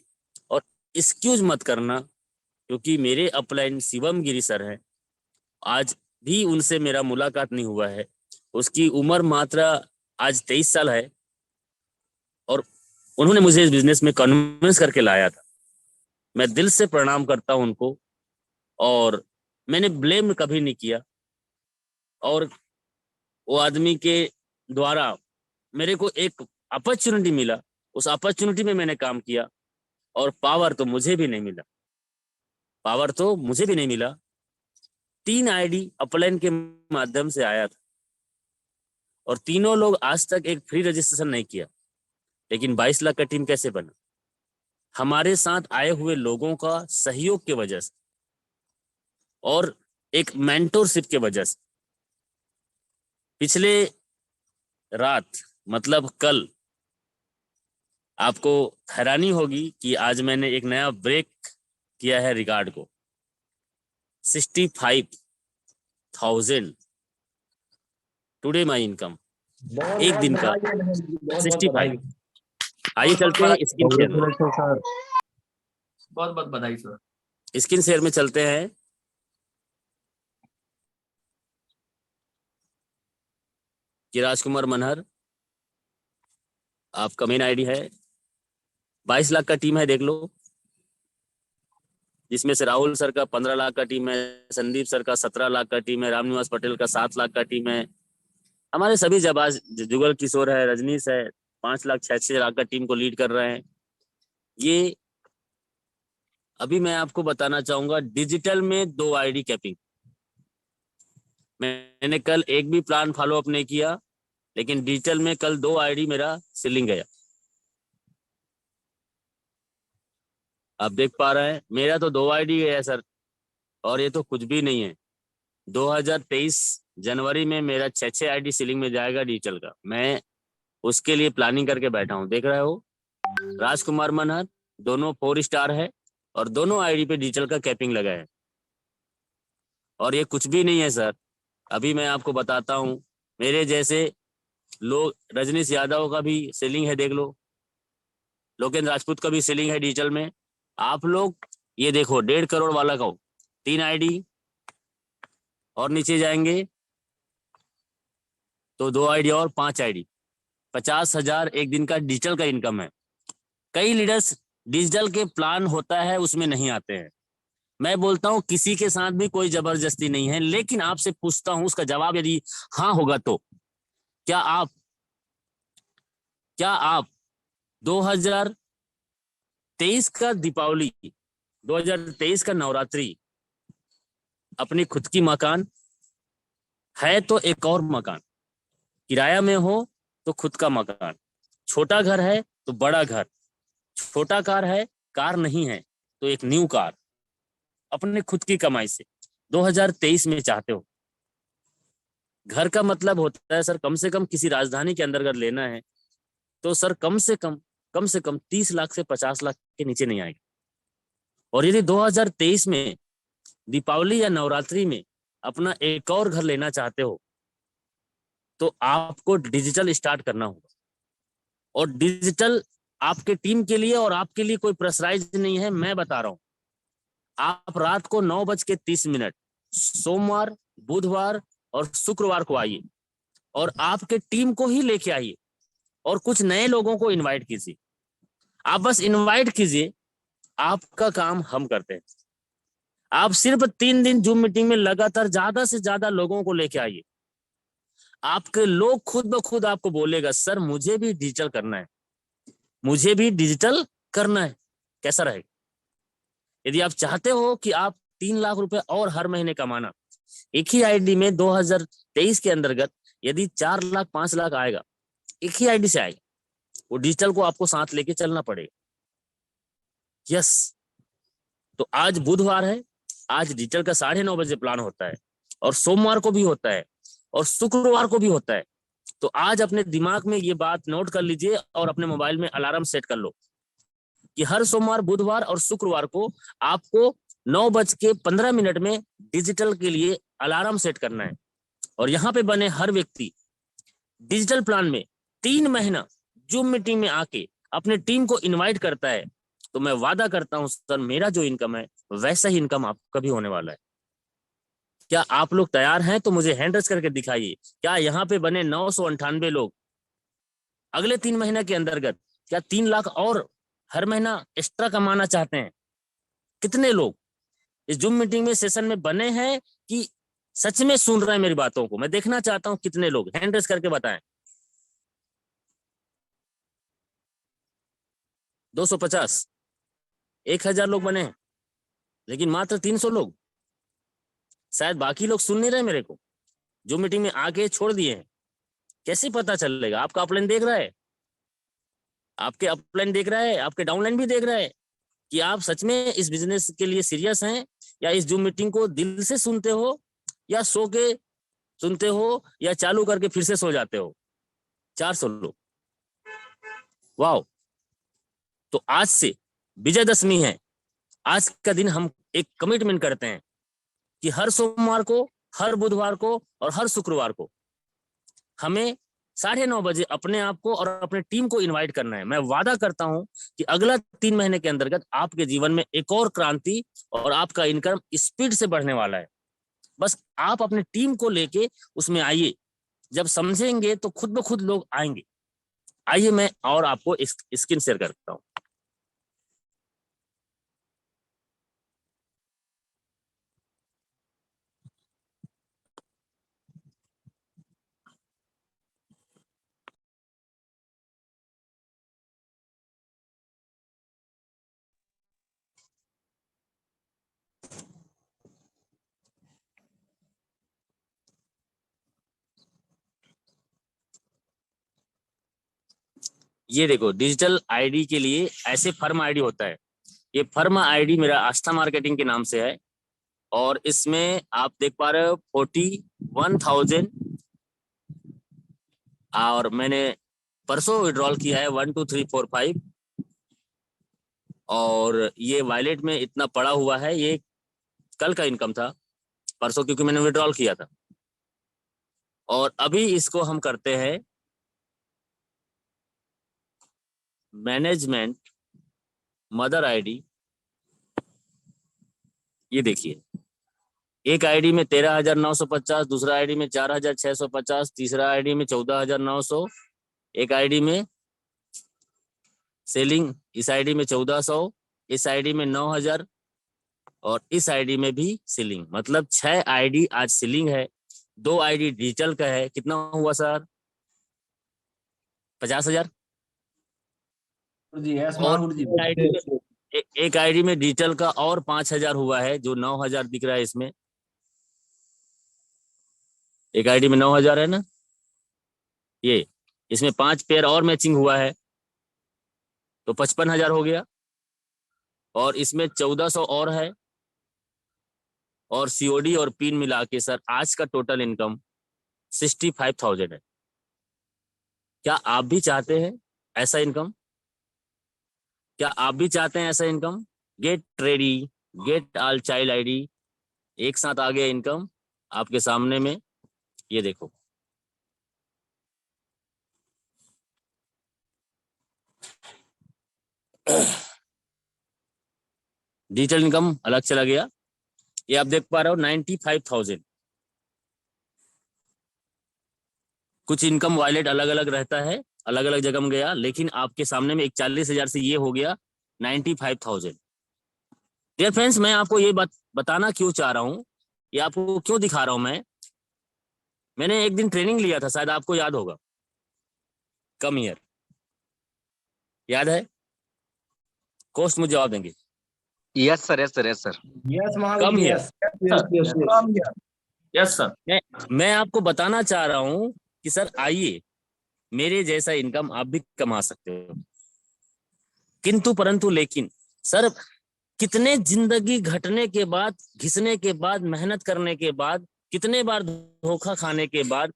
और एक्सक्यूज मत करना, क्योंकि मेरे अपलाइन शिवम गिरी सर हैं, आज भी उनसे मेरा मुलाकात नहीं हुआ है। उसकी उम्र मात्र आज 23 साल है और उन्होंने मुझे इस बिजनेस में कन्विंस करके लाया था। मैं दिल से प्रणाम करता हूं उनको, और मैंने ब्लेम कभी नहीं किया। और वो आदमी के द्वारा मेरे को एक अपॉर्चुनिटी मिला, उस अपॉर्चुनिटी में मैंने काम किया। और पावर तो मुझे भी नहीं मिला, 3 आईडी अपलाइन के माध्यम से आया था और तीनों लोग आज तक एक फ्री रजिस्ट्रेशन नहीं किया। लेकिन 22 लाख का टीम कैसे बना? हमारे साथ आए हुए लोगों का सहयोग के वजह से और एक मेंटोरशिप के वजह से। पिछले रात मतलब कल आपको हैरानी होगी कि आज मैंने एक नया ब्रेक किया है रिकॉर्ड को। 65,000 टुडे माई इनकम, एक दिन का 65। आइए चलते हैं स्क्रीन शेयर में। बहुत बहुत बधाई सर। स्क्रीन शेयर में चलते हैं। कि राजकुमार मनहर आपका मेन आईडी है। 22 लाख का टीम है, देख लो, जिसमें से राहुल सर का 15 लाख का टीम है, संदीप सर का 17 लाख का टीम है, रामनिवास पटेल का 7 लाख का टीम है, हमारे सभी जाबाज, जुगल किशोर है, रजनीश है, 5 लाख 6 लाख का टीम को लीड कर रहे हैं। ये अभी मैं आपको बताना चाहूंगा डिजिटल में 2 आईडी कैपिंग। मैंने कल एक भी प्लान फॉलो अप नहीं किया, लेकिन डिजिटल में कल 2 आईडी मेरा सीलिंग गया। आप देख पा रहे हैं, मेरा तो 2 आईडी गया सर, और ये तो कुछ भी नहीं है। 2023 जनवरी में मेरा 6 आईडी सीलिंग में जाएगा डिजिटल का। मैं उसके लिए प्लानिंग करके बैठा हूं। देख रहे हो, राजकुमार मनहर दोनों 4 स्टार है और दोनों आईडी पे डिजिटल का कैपिंग लगा है। और ये कुछ भी नहीं है सर, अभी मैं आपको बताता हूं। मेरे जैसे लोग, रजनीश यादव का भी सीलिंग है, देख लो, लोकेंद्र राजपूत का भी सीलिंग है डिजिटल में। आप लोग ये देखो, 1.5 करोड़ वाला का 3 आईडी, और नीचे जाएंगे तो 2 आईडी और 5 आईडी, 50,000 एक दिन का डिजिटल का इनकम है। कई लीडर्स डिजिटल के प्लान होता है उसमें नहीं आते हैं। मैं बोलता हूं किसी के साथ भी कोई जबरदस्ती नहीं है, लेकिन आपसे पूछता हूं, उसका जवाब यदि हाँ होगा तो क्या आप 2023 का दीपावली, 2023 का नवरात्रि अपनी खुद की मकान है तो एक और मकान, किराया में हो तो खुद का मकान, छोटा घर है तो बड़ा घर, छोटा कार है, कार नहीं है तो एक न्यू कार, अपने खुद की कमाई से 2023 में चाहते हो। घर का मतलब होता है सर, कम से कम किसी राजधानी के अंदर अगर लेना है तो सर कम से कम 30 लाख से 50 लाख के नीचे नहीं आएगा। और यदि 2023 में दीपावली या नवरात्रि में अपना एक और घर लेना चाहते हो तो आपको डिजिटल स्टार्ट करना होगा। और डिजिटल आपके टीम के लिए और आपके लिए कोई प्रेशराइज नहीं है, मैं बता रहा हूं। आप रात को 9:30 सोमवार, बुधवार और शुक्रवार को आइए और आपके टीम को ही लेके आइए और कुछ नए लोगों को इनवाइट कीजिए। आप बस इनवाइट कीजिए, आपका काम हम करते हैं। आप सिर्फ 3 दिन जूम मीटिंग में लगातार ज्यादा से ज्यादा लोगों को लेके आइए। आपके लोग खुद ब खुद आपको बोलेगा, सर मुझे भी डिजिटल करना है, मुझे भी डिजिटल करना है। कैसा रहेगा? यदि आप चाहते हो कि आप 3 लाख रुपए और हर महीने कमाना, एक ही आईडी में 2023 के अंतर्गत यदि 4 लाख 5 लाख आएगा, एक ही आईडी से आएगा, वो डिजिटल को आपको साथ लेके चलना पड़ेगा। यस, तो आज बुधवार है, आज डिजिटल का 9:30 बजे प्लान होता है और सोमवार को भी होता है और शुक्रवार को भी होता है। तो आज अपने दिमाग में ये बात नोट कर लीजिए और अपने मोबाइल में अलार्म सेट कर लो कि हर सोमवार, बुधवार और शुक्रवार को आपको 9:15 में डिजिटल के लिए अलार्म सेट करना है। और यहाँ पे बने हर व्यक्ति डिजिटल प्लान में 3 महीना जूम मीटिंग में आके अपने टीम को इनवाइट करता है, तो मैं वादा करता हूं सर, मेरा जो इनकम है वैसा ही इनकम आपका भी होने वाला है। क्या आप लोग तैयार हैं? तो मुझे हैंड रेज करके दिखाइए। क्या यहाँ पे बने 998 लोग अगले 3 महीना के अंतर्गत क्या 3 लाख और हर महीना एक्स्ट्रा कमाना चाहते हैं? कितने लोग इस जूम मीटिंग में सेशन में बने हैं कि सच में सुन रहे हैं मेरी बातों को? मैं देखना चाहता हूं कितने लोग, हैंड रेज करके बताएं। 250, 1000 लोग बने हैं, लेकिन मात्र 300 लोग, शायद बाकी लोग सुन नहीं रहे मेरे को, जो मीटिंग में आके छोड़ दिए हैं। कैसे पता चलेगा? आपका अपलाइन देख रहा है, आपके अपलाइन देख रहा है, आपके डाउनलाइन भी देख रहा है कि आप सच में इस बिजनेस के लिए सीरियस हैं, या इस जूम मीटिंग को दिल से सुनते हो, या सो के सुनते हो, या चालू करके फिर से सो जाते हो। 400 लोग, वाओ, तो आज से विजयदशमी है, आज का दिन हम एक कमिटमेंट करते हैं कि हर सोमवार को, हर बुधवार को और हर शुक्रवार को हमें 9:30 बजे अपने आप को और अपने टीम को इनवाइट करना है। मैं वादा करता हूं कि अगला 3 महीने के अंतर्गत आपके जीवन में एक और क्रांति और आपका इनकम स्पीड से बढ़ने वाला है। बस आप अपनी टीम को लेके उसमें आइए, जब समझेंगे तो खुद ब खुद लोग आएंगे। आइए मैं और आपको स्क्रीन शेयर करता हूं। ये देखो, डिजिटल आईडी के लिए ऐसे फर्म आईडी होता है। ये फर्म आईडी मेरा आस्था मार्केटिंग के नाम से है और इसमें आप देख पा रहे हो 41,000 और मैंने परसों विड्रॉल किया है 1 2 3 4 5 और ये वॉलेट में इतना पड़ा हुआ है। ये कल का इनकम था, परसों क्योंकि मैंने विड्रॉल किया था। और अभी इसको हम करते हैं मैनेजमेंट मदर आईडी। ये देखिए, एक आईडी में 13,950, दूसरा आईडी में 4,650, तीसरा आईडी में 14,900, एक आईडी में सेलिंग, इस आईडी में 1,400, इस आईडी में 9,000 और इस आईडी में भी सीलिंग। मतलब 6 आईडी आज सीलिंग है, 2 आईडी डिजिटल का है। कितना हुआ सर? 50,000। जी यस और महागुरु जी। एक आईडी में डिजिटल का और 5,000 हुआ है, जो 9,000 दिख रहा है इसमें। एक आईडी में 9,000 है ना, ये इसमें 5 पेयर और मैचिंग हुआ है तो 55,000 हो गया। और इसमें 1,400 और है और सीओडी और पिन मिला के सर आज का टोटल इनकम 65,000 है। क्या आप भी चाहते हैं ऐसा इनकम? क्या आप भी चाहते हैं ऐसा income? Get ready, get all child ID, एक साथ आ गया इनकम आपके सामने में। ये देखो, डिजिटल इनकम अलग चला गया। ये आप देख पा रहे हो 95,000। कुछ इनकम वॉलेट अलग अलग रहता है, अलग अलग जगह में गया, लेकिन आपके सामने में 41,000 से ये हो गया 95,000। डियर फ्रेंड्स, मैं आपको ये बात बताना क्यों चाह रहा हूँ, ये आपको क्यों दिखा रहा हूँ मैंने एक दिन ट्रेनिंग लिया था, शायद आपको याद होगा। कम हियर, याद है? कोस्ट मुझे जवाब देंगे। Yes sir, yes sir, yes sir. Yes come Mahaguru ji. Here. Yes sir. मैं आपको बताना चाह रहा हूँ कि सर आइए, मेरे जैसा इनकम आप भी कमा सकते हो। किंतु परंतु लेकिन सर, कितने जिंदगी घटने के बाद, घिसने के बाद, मेहनत करने के बाद, कितने बार धोखा खाने के बाद,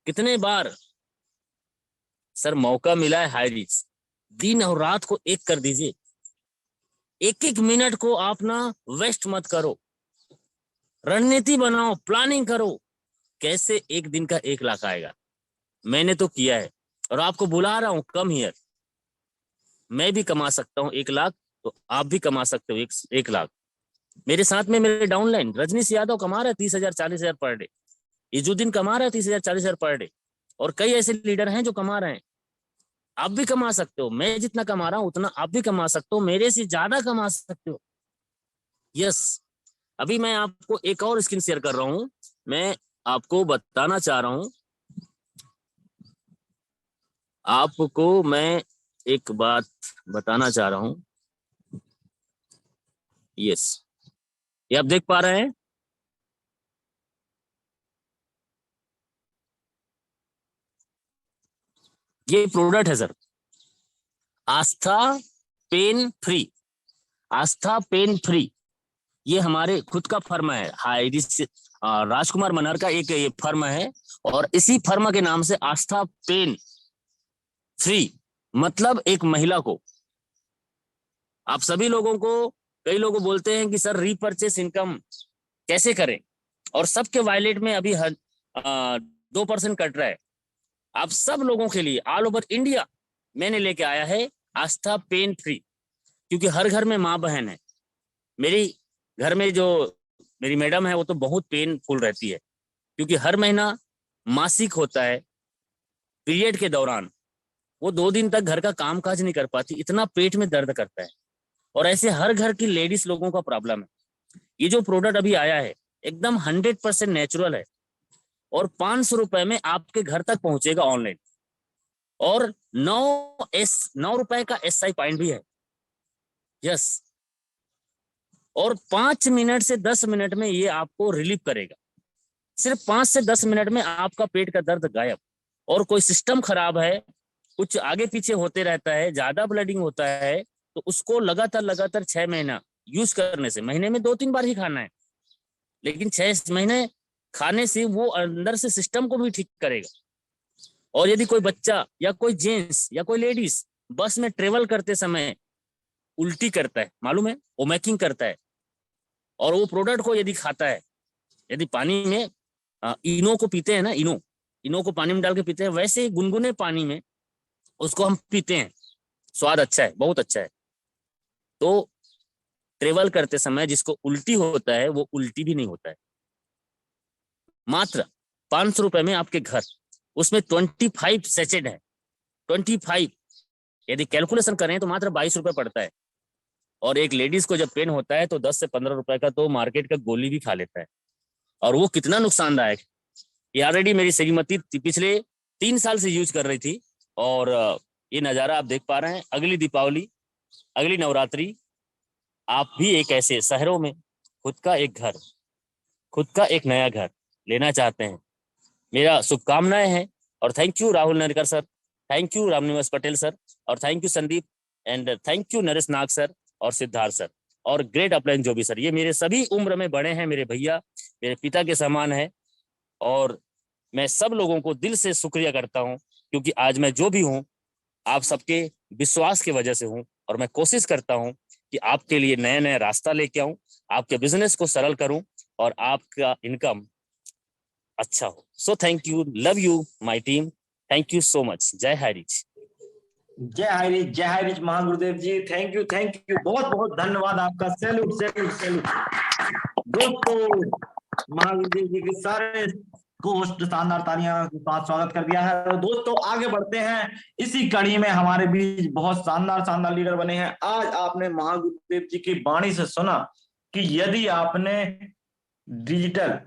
कितने बार सर मौका मिला है हाई रिस्क। दिन और रात को एक कर दीजिए, एक एक मिनट को आप ना वेस्ट मत करो। रणनीति बनाओ, प्लानिंग करो, कैसे एक दिन का 1 लाख आएगा। मैंने तो किया है और आपको बुला रहा हूं, कम हियर। मैं भी कमा सकता हूं 1 लाख, तो आप भी कमा सकते हो 1 लाख। मेरे साथ में मेरे डाउनलाइन रजनीश यादव कमा रहा है 30,000 40,000 पर डे। इजुद्दीन कमा रहा है 30,000 40,000 पर डे। और कई ऐसे लीडर हैं जो कमा रहे हैं। आप भी कमा सकते हो, मैं जितना कमा रहा हूं उतना आप भी कमा सकते हो, मेरे से ज्यादा कमा सकते हो। यस, अभी मैं आपको एक और स्क्रीन शेयर कर रहा हूं। मैं आपको बताना चाह रहा हूं, आपको मैं एक बात बताना चाह रहा हूं। यस, ये आप देख पा रहे हैं, ये प्रोडक्ट है सर, आस्था पेन फ्री। आस्था पेन फ्री ये हमारे खुद का फर्म है। हाई राजकुमार मनहर का एक ये फर्म है और इसी फर्म के नाम से आस्था पेन फ्री, मतलब एक महिला को आप सभी लोगों को, कई लोग बोलते हैं कि सर रीपरचेस इनकम कैसे करें, और सबके वॉलेट में अभी 2% कट रहा है। आप सब लोगों के लिए ऑल ओवर इंडिया मैंने लेके आया है आस्था पेन फ्री, क्योंकि हर घर में माँ बहन है। मेरी घर में जो मेरी मैडम है वो तो बहुत पेनफुल रहती है, क्योंकि हर महीना मासिक होता है, पीरियड के दौरान वो 2 दिन तक घर का काम काज नहीं कर पाती, इतना पेट में दर्द करता है। और ऐसे हर घर की लेडीज लोगों का प्रॉब्लम है। ये जो प्रोडक्ट अभी आया है एकदम 100% नेचुरल है, और 500 रुपए में आपके घर तक पहुंचेगा ऑनलाइन, और 9 रुपए का SI पॉइंट भी है। यस, और 5 मिनट से 10 मिनट में ये आपको रिलीफ करेगा। सिर्फ 5 से 10 मिनट में आपका पेट का दर्द गायब। और कोई सिस्टम खराब है, कुछ आगे पीछे होते रहता है, ज्यादा ब्लीडिंग होता है, तो उसको लगातार 6 महीना यूज करने से, महीने में 2-3 बार ही खाना है, लेकिन 6 महीने खाने से वो अंदर से सिस्टम को भी ठीक करेगा। और यदि कोई बच्चा या कोई जेंट्स या कोई लेडीज बस में ट्रेवल करते समय उल्टी करता है, मालूम है, वोमिटिंग करता है, और वो प्रोडक्ट को यदि खाता है, यदि पानी में इनो को पीते हैं ना, इनो को पानी में डाल के पीते हैं, वैसे ही गुनगुने पानी में उसको हम पीते हैं, स्वाद अच्छा है, बहुत अच्छा है। तो ट्रेवल करते समय जिसको उल्टी होता है वो उल्टी भी नहीं होता है। मात्र 500 रुपए में आपके घर, उसमें 25 सेचेड है, 25, यदि कैलकुलेशन करें तो मात्र 22 रुपए पड़ता है। और एक लेडीज को जब पेन होता है तो 10 से 15 रुपए का तो मार्केट का गोली भी खा लेता है, और वो कितना नुकसानदायक है। ये ऑलरेडी मेरी श्रीमती पिछले 3 साल से यूज कर रही थी, और ये नजारा आप देख पा रहे हैं। अगली दीपावली, अगली नवरात्रि, आप भी एक ऐसे शहरों में खुद का एक घर, खुद का एक नया घर लेना चाहते हैं, मेरा शुभकामनाएं हैं। और thank you Rahul Narkar sir, thank you Ramniwas Patel sir, और thank you Sandeep, and thank you Naresh Nag sir और सिद्धार्थ सर, और ग्रेट अपलाइन जो भी सर। ये मेरे सभी उम्र में बड़े हैं, मेरे भैया, मेरे पिता के समान है। और मैं सब लोगों को दिल से शुक्रिया करता हूं, क्योंकि आज मैं जो भी हूं आप सबके विश्वास की वजह से हूं। और मैं कोशिश करता हूं कि आपके लिए नया नया रास्ता लेके आऊं, आपके बिजनेस को सरल करूं, और आपका इनकम अच्छा हो। So thank you, love you my team, thank you so much. जय हरिज। जय हरी, जय हरी महागुरुदेव जी, थैंक यू, बहुत बहुत धन्यवाद आपका। सैल्यूट। दोस्तों महागुरुदेव जी के सारे को होस्ट शानदार तालियां के साथ स्वागत कर दिया है। तो दोस्तों आगे बढ़ते हैं, इसी कड़ी में हमारे बीच बहुत शानदार लीडर बने हैं। आज आपने महागुरुदेव जी की वाणी से सुना कि यदि आपने डिजिटल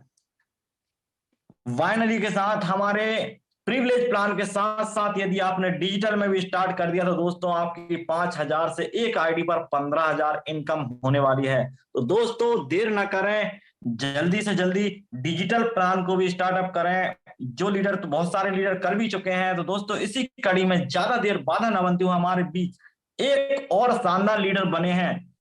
वाइनरी के साथ, हमारे प्रिविलेज प्लान के साथ साथ यदि आपने डिजिटल में भी स्टार्ट कर दिया, तो दोस्तों आपकी 5,000 से एक आईडी पर 15,000 इनकम होने वाली है। तो दोस्तों देर ना करें, जल्दी से जल्दी डिजिटल प्लान को भी स्टार्टअप करें। जो लीडर, तो बहुत सारे लीडर कर भी चुके हैं। तो दोस्तों इसी कड़ी में ज्यादा देर बाधा न बनती हुई हमारे बीच एक और शानदार लीडर बने हैं।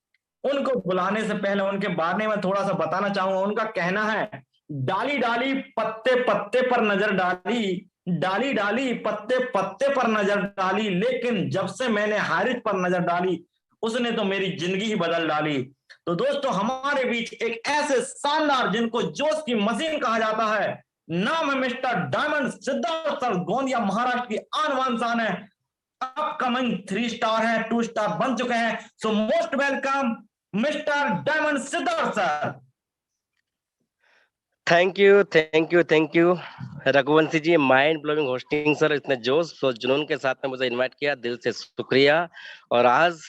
उनको बुलाने से पहले उनके बारे में थोड़ा सा बताना चाहूंगा। उनका कहना है, डाली डाली पत्ते पत्ते पर नजर डाली, डाली डाली पत्ते पत्ते पर नजर डाली, लेकिन जब से मैंने हारिज पर नजर डाली उसने तो मेरी जिंदगी ही बदल डाली। तो दोस्तों हमारे बीच एक ऐसे शानदार, जिनको जोश की मशीन कहा जाता है, नाम है mister diamond Siddharth sir Gondia, Maharashtra की आन बान शान है। अपकमिंग 3 स्टार है, 2 स्टार बन चुके हैं। So most welcome mister diamond Siddharth sir. Thank you Raghuvanshi ji, mind blowing hosting sir. इतने जोश और जुनून के साथ में मुझे इनवाइट किया, दिल से शुक्रिया। और आज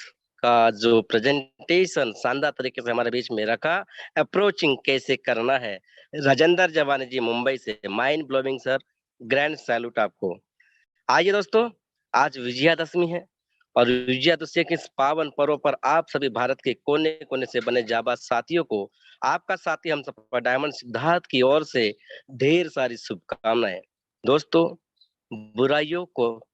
का जो प्रेजेंटेशन शानदार तरीके से हमारे बीच में रखा, अप्रोचिंग कैसे करना है, राजेंद्र जवानी जी मुंबई से, mind blowing sir, grand salute आपको। आइए दोस्तों, आज विजयादशमी है, और विजयादशमी के इस पावन पर्व पर आप सभी भारत के कोने कोने से बने जाबाज साथियों को, आपका साथी हम सब डायमंड सिद्धार्थ की ओर से ढेर सारी शुभकामनाएं। दोस्तों, बुराइयों को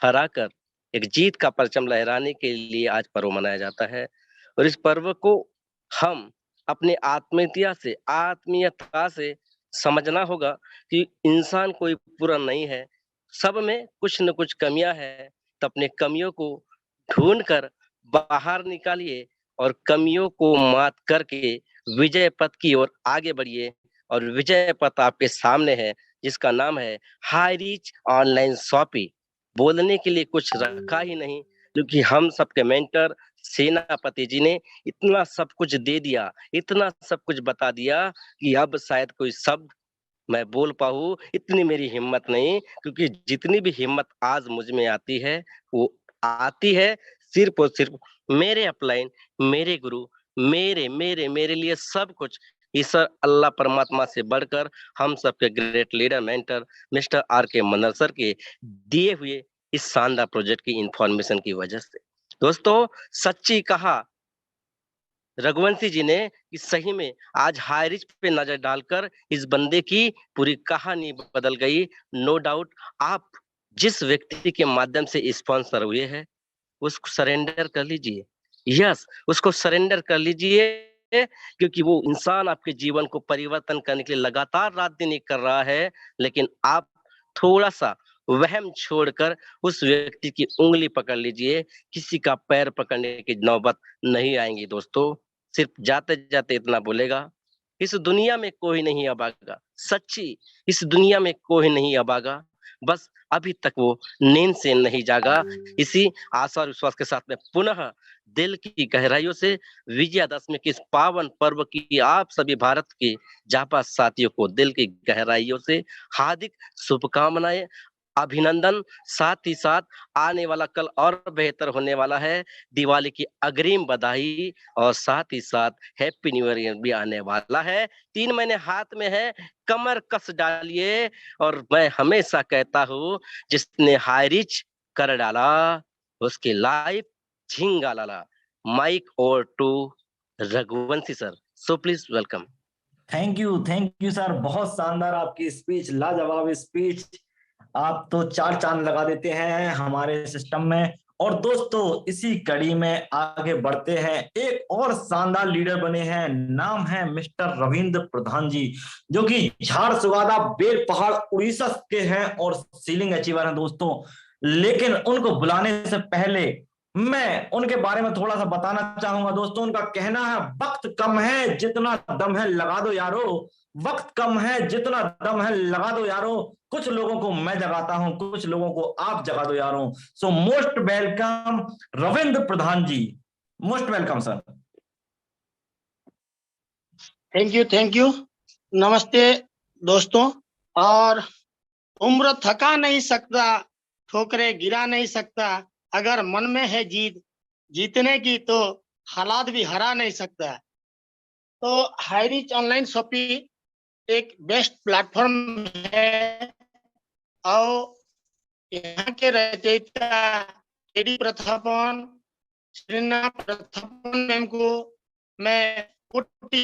हराकर एक जीत का परचम लहराने के लिए आज पर्व मनाया जाता है, और इस पर्व को हम अपने आत्मीयता से समझना होगा कि इंसान कोई पूरा नहीं है, सब में कुछ न कुछ कमियां है। तो अपने कमियों को ढूंढकर बाहर निकालिए और कमियों को मात करके विजय पथ की ओर आगे बढ़िए। और विजय पथ आपके सामने है, जिसका नाम है हाई रीच ऑनलाइन शॉपिंग। बोलने के लिए कुछ रखा ही नहीं, क्योंकि हम सबके मेंटर सेनापति जी ने इतना सब कुछ दे दिया, इतना सब कुछ बता दिया कि अब शायद कोई शब्द मैं बोल पाऊं, इतनी मेरी हिम्मत नहीं। क्योंकि जितनी भी हिम्मत आज मुझ में आती है, वो आती है सिर्फ और सिर्फ मेरे अपलाइन, मेरे गुरु, मेरे मेरे मेरे लिए सब कुछ ईश्वर अल्लाह परमात्मा से बढ़कर हम सबके great leader mentor mister R K Manar sir के दिए हुए इस शानदार प्रोजेक्ट की इंफॉर्मेशन की वजह से। दोस्तों, सच्ची कहा रघुवंशी जी ने कि सही में आज हाई रिच पे नजर डालकर इस बंदे की पूरी कहानी बदल गई। नो डाउट, आप जिस व्यक्ति के माध्यम से स्पॉन्सर हुए हैं, उसको सरेंडर कर लीजिए। यस, उसको सरेंडर कर लीजिए, क्योंकि वो इंसान आपके जीवन को परिवर्तन करने के लिए लगातार रात दिन एक कर रहा है। लेकिन आप थोड़ा सा वहम छोड़कर उस व्यक्ति की उंगली पकड़ लीजिए, किसी का पैर पकड़ने की नौबत नहीं आएंगी। दोस्तों, सिर्फ जाते जाते इतना बोलेगा, इस दुनिया में कोई नहीं अभागा, सच्ची इस दुनिया में कोई नहीं अभागा, बस अभी तक वो नींद से नहीं जागा। इसी आशा और विश्वास के साथ में पुनः दिल की गहराइयों से विजयादशमी के इस पावन पर्व की आप सभी भारत के जांबाज साथियों को दिल की गहराइयों से हार्दिक शुभकामनाएं, अभिनंदन। साथ ही साथ आने वाला कल और बेहतर होने वाला है, दिवाली की अग्रिम बधाई, और साथ ही साथ हैप्पी न्यू ईयर भी आने वाला है। 3 महीने हाथ में है, कमर कस डालिए। और मैं हमेशा कहता हूँ, जिसने हाई रिच कर डाला उसकी लाइफ झिंगा लाला। Mic over to Raghuvanshi sir, so please welcome. Thank you sir, बहुत शानदार आपकी स्पीच, लाजवाब स्पीच। आप तो 4 चांद लगा देते हैं हमारे सिस्टम में। और दोस्तों, इसी कड़ी में आगे बढ़ते हैं, एक और शानदार लीडर बने हैं, नाम है मिस्टर रविंद्र प्रधान जी, जो कि झारसुगुदा बेल पहाड़ उड़ीसा के हैं और सीलिंग अचीवर हैं दोस्तों। लेकिन उनको बुलाने से पहले मैं उनके बारे में थोड़ा सा बताना चाहूंगा दोस्तों। उनका कहना है, वक्त कम है जितना दम है लगा दो यारो, वक्त कम है जितना दम है लगा दो यारो, कुछ लोगों को मैं जगाता हूं, कुछ लोगों को आप जगा दो यारो। So most welcome Ravindra Pradhan ji, most welcome sir. Thank you. नमस्ते दोस्तों। और उम्र थका नहीं सकता, ठोकरे गिरा नहीं सकता, अगर मन में है जीत जीतने की तो हालात भी हरा नहीं सकता। तो हाई रिच ऑनलाइन शॉपिंग एक बेस्ट प्लेटफॉर्म है, और यहाँ के रचयिता केडी प्रथापन, श्रीना प्रथापन मैम को मैं कोटि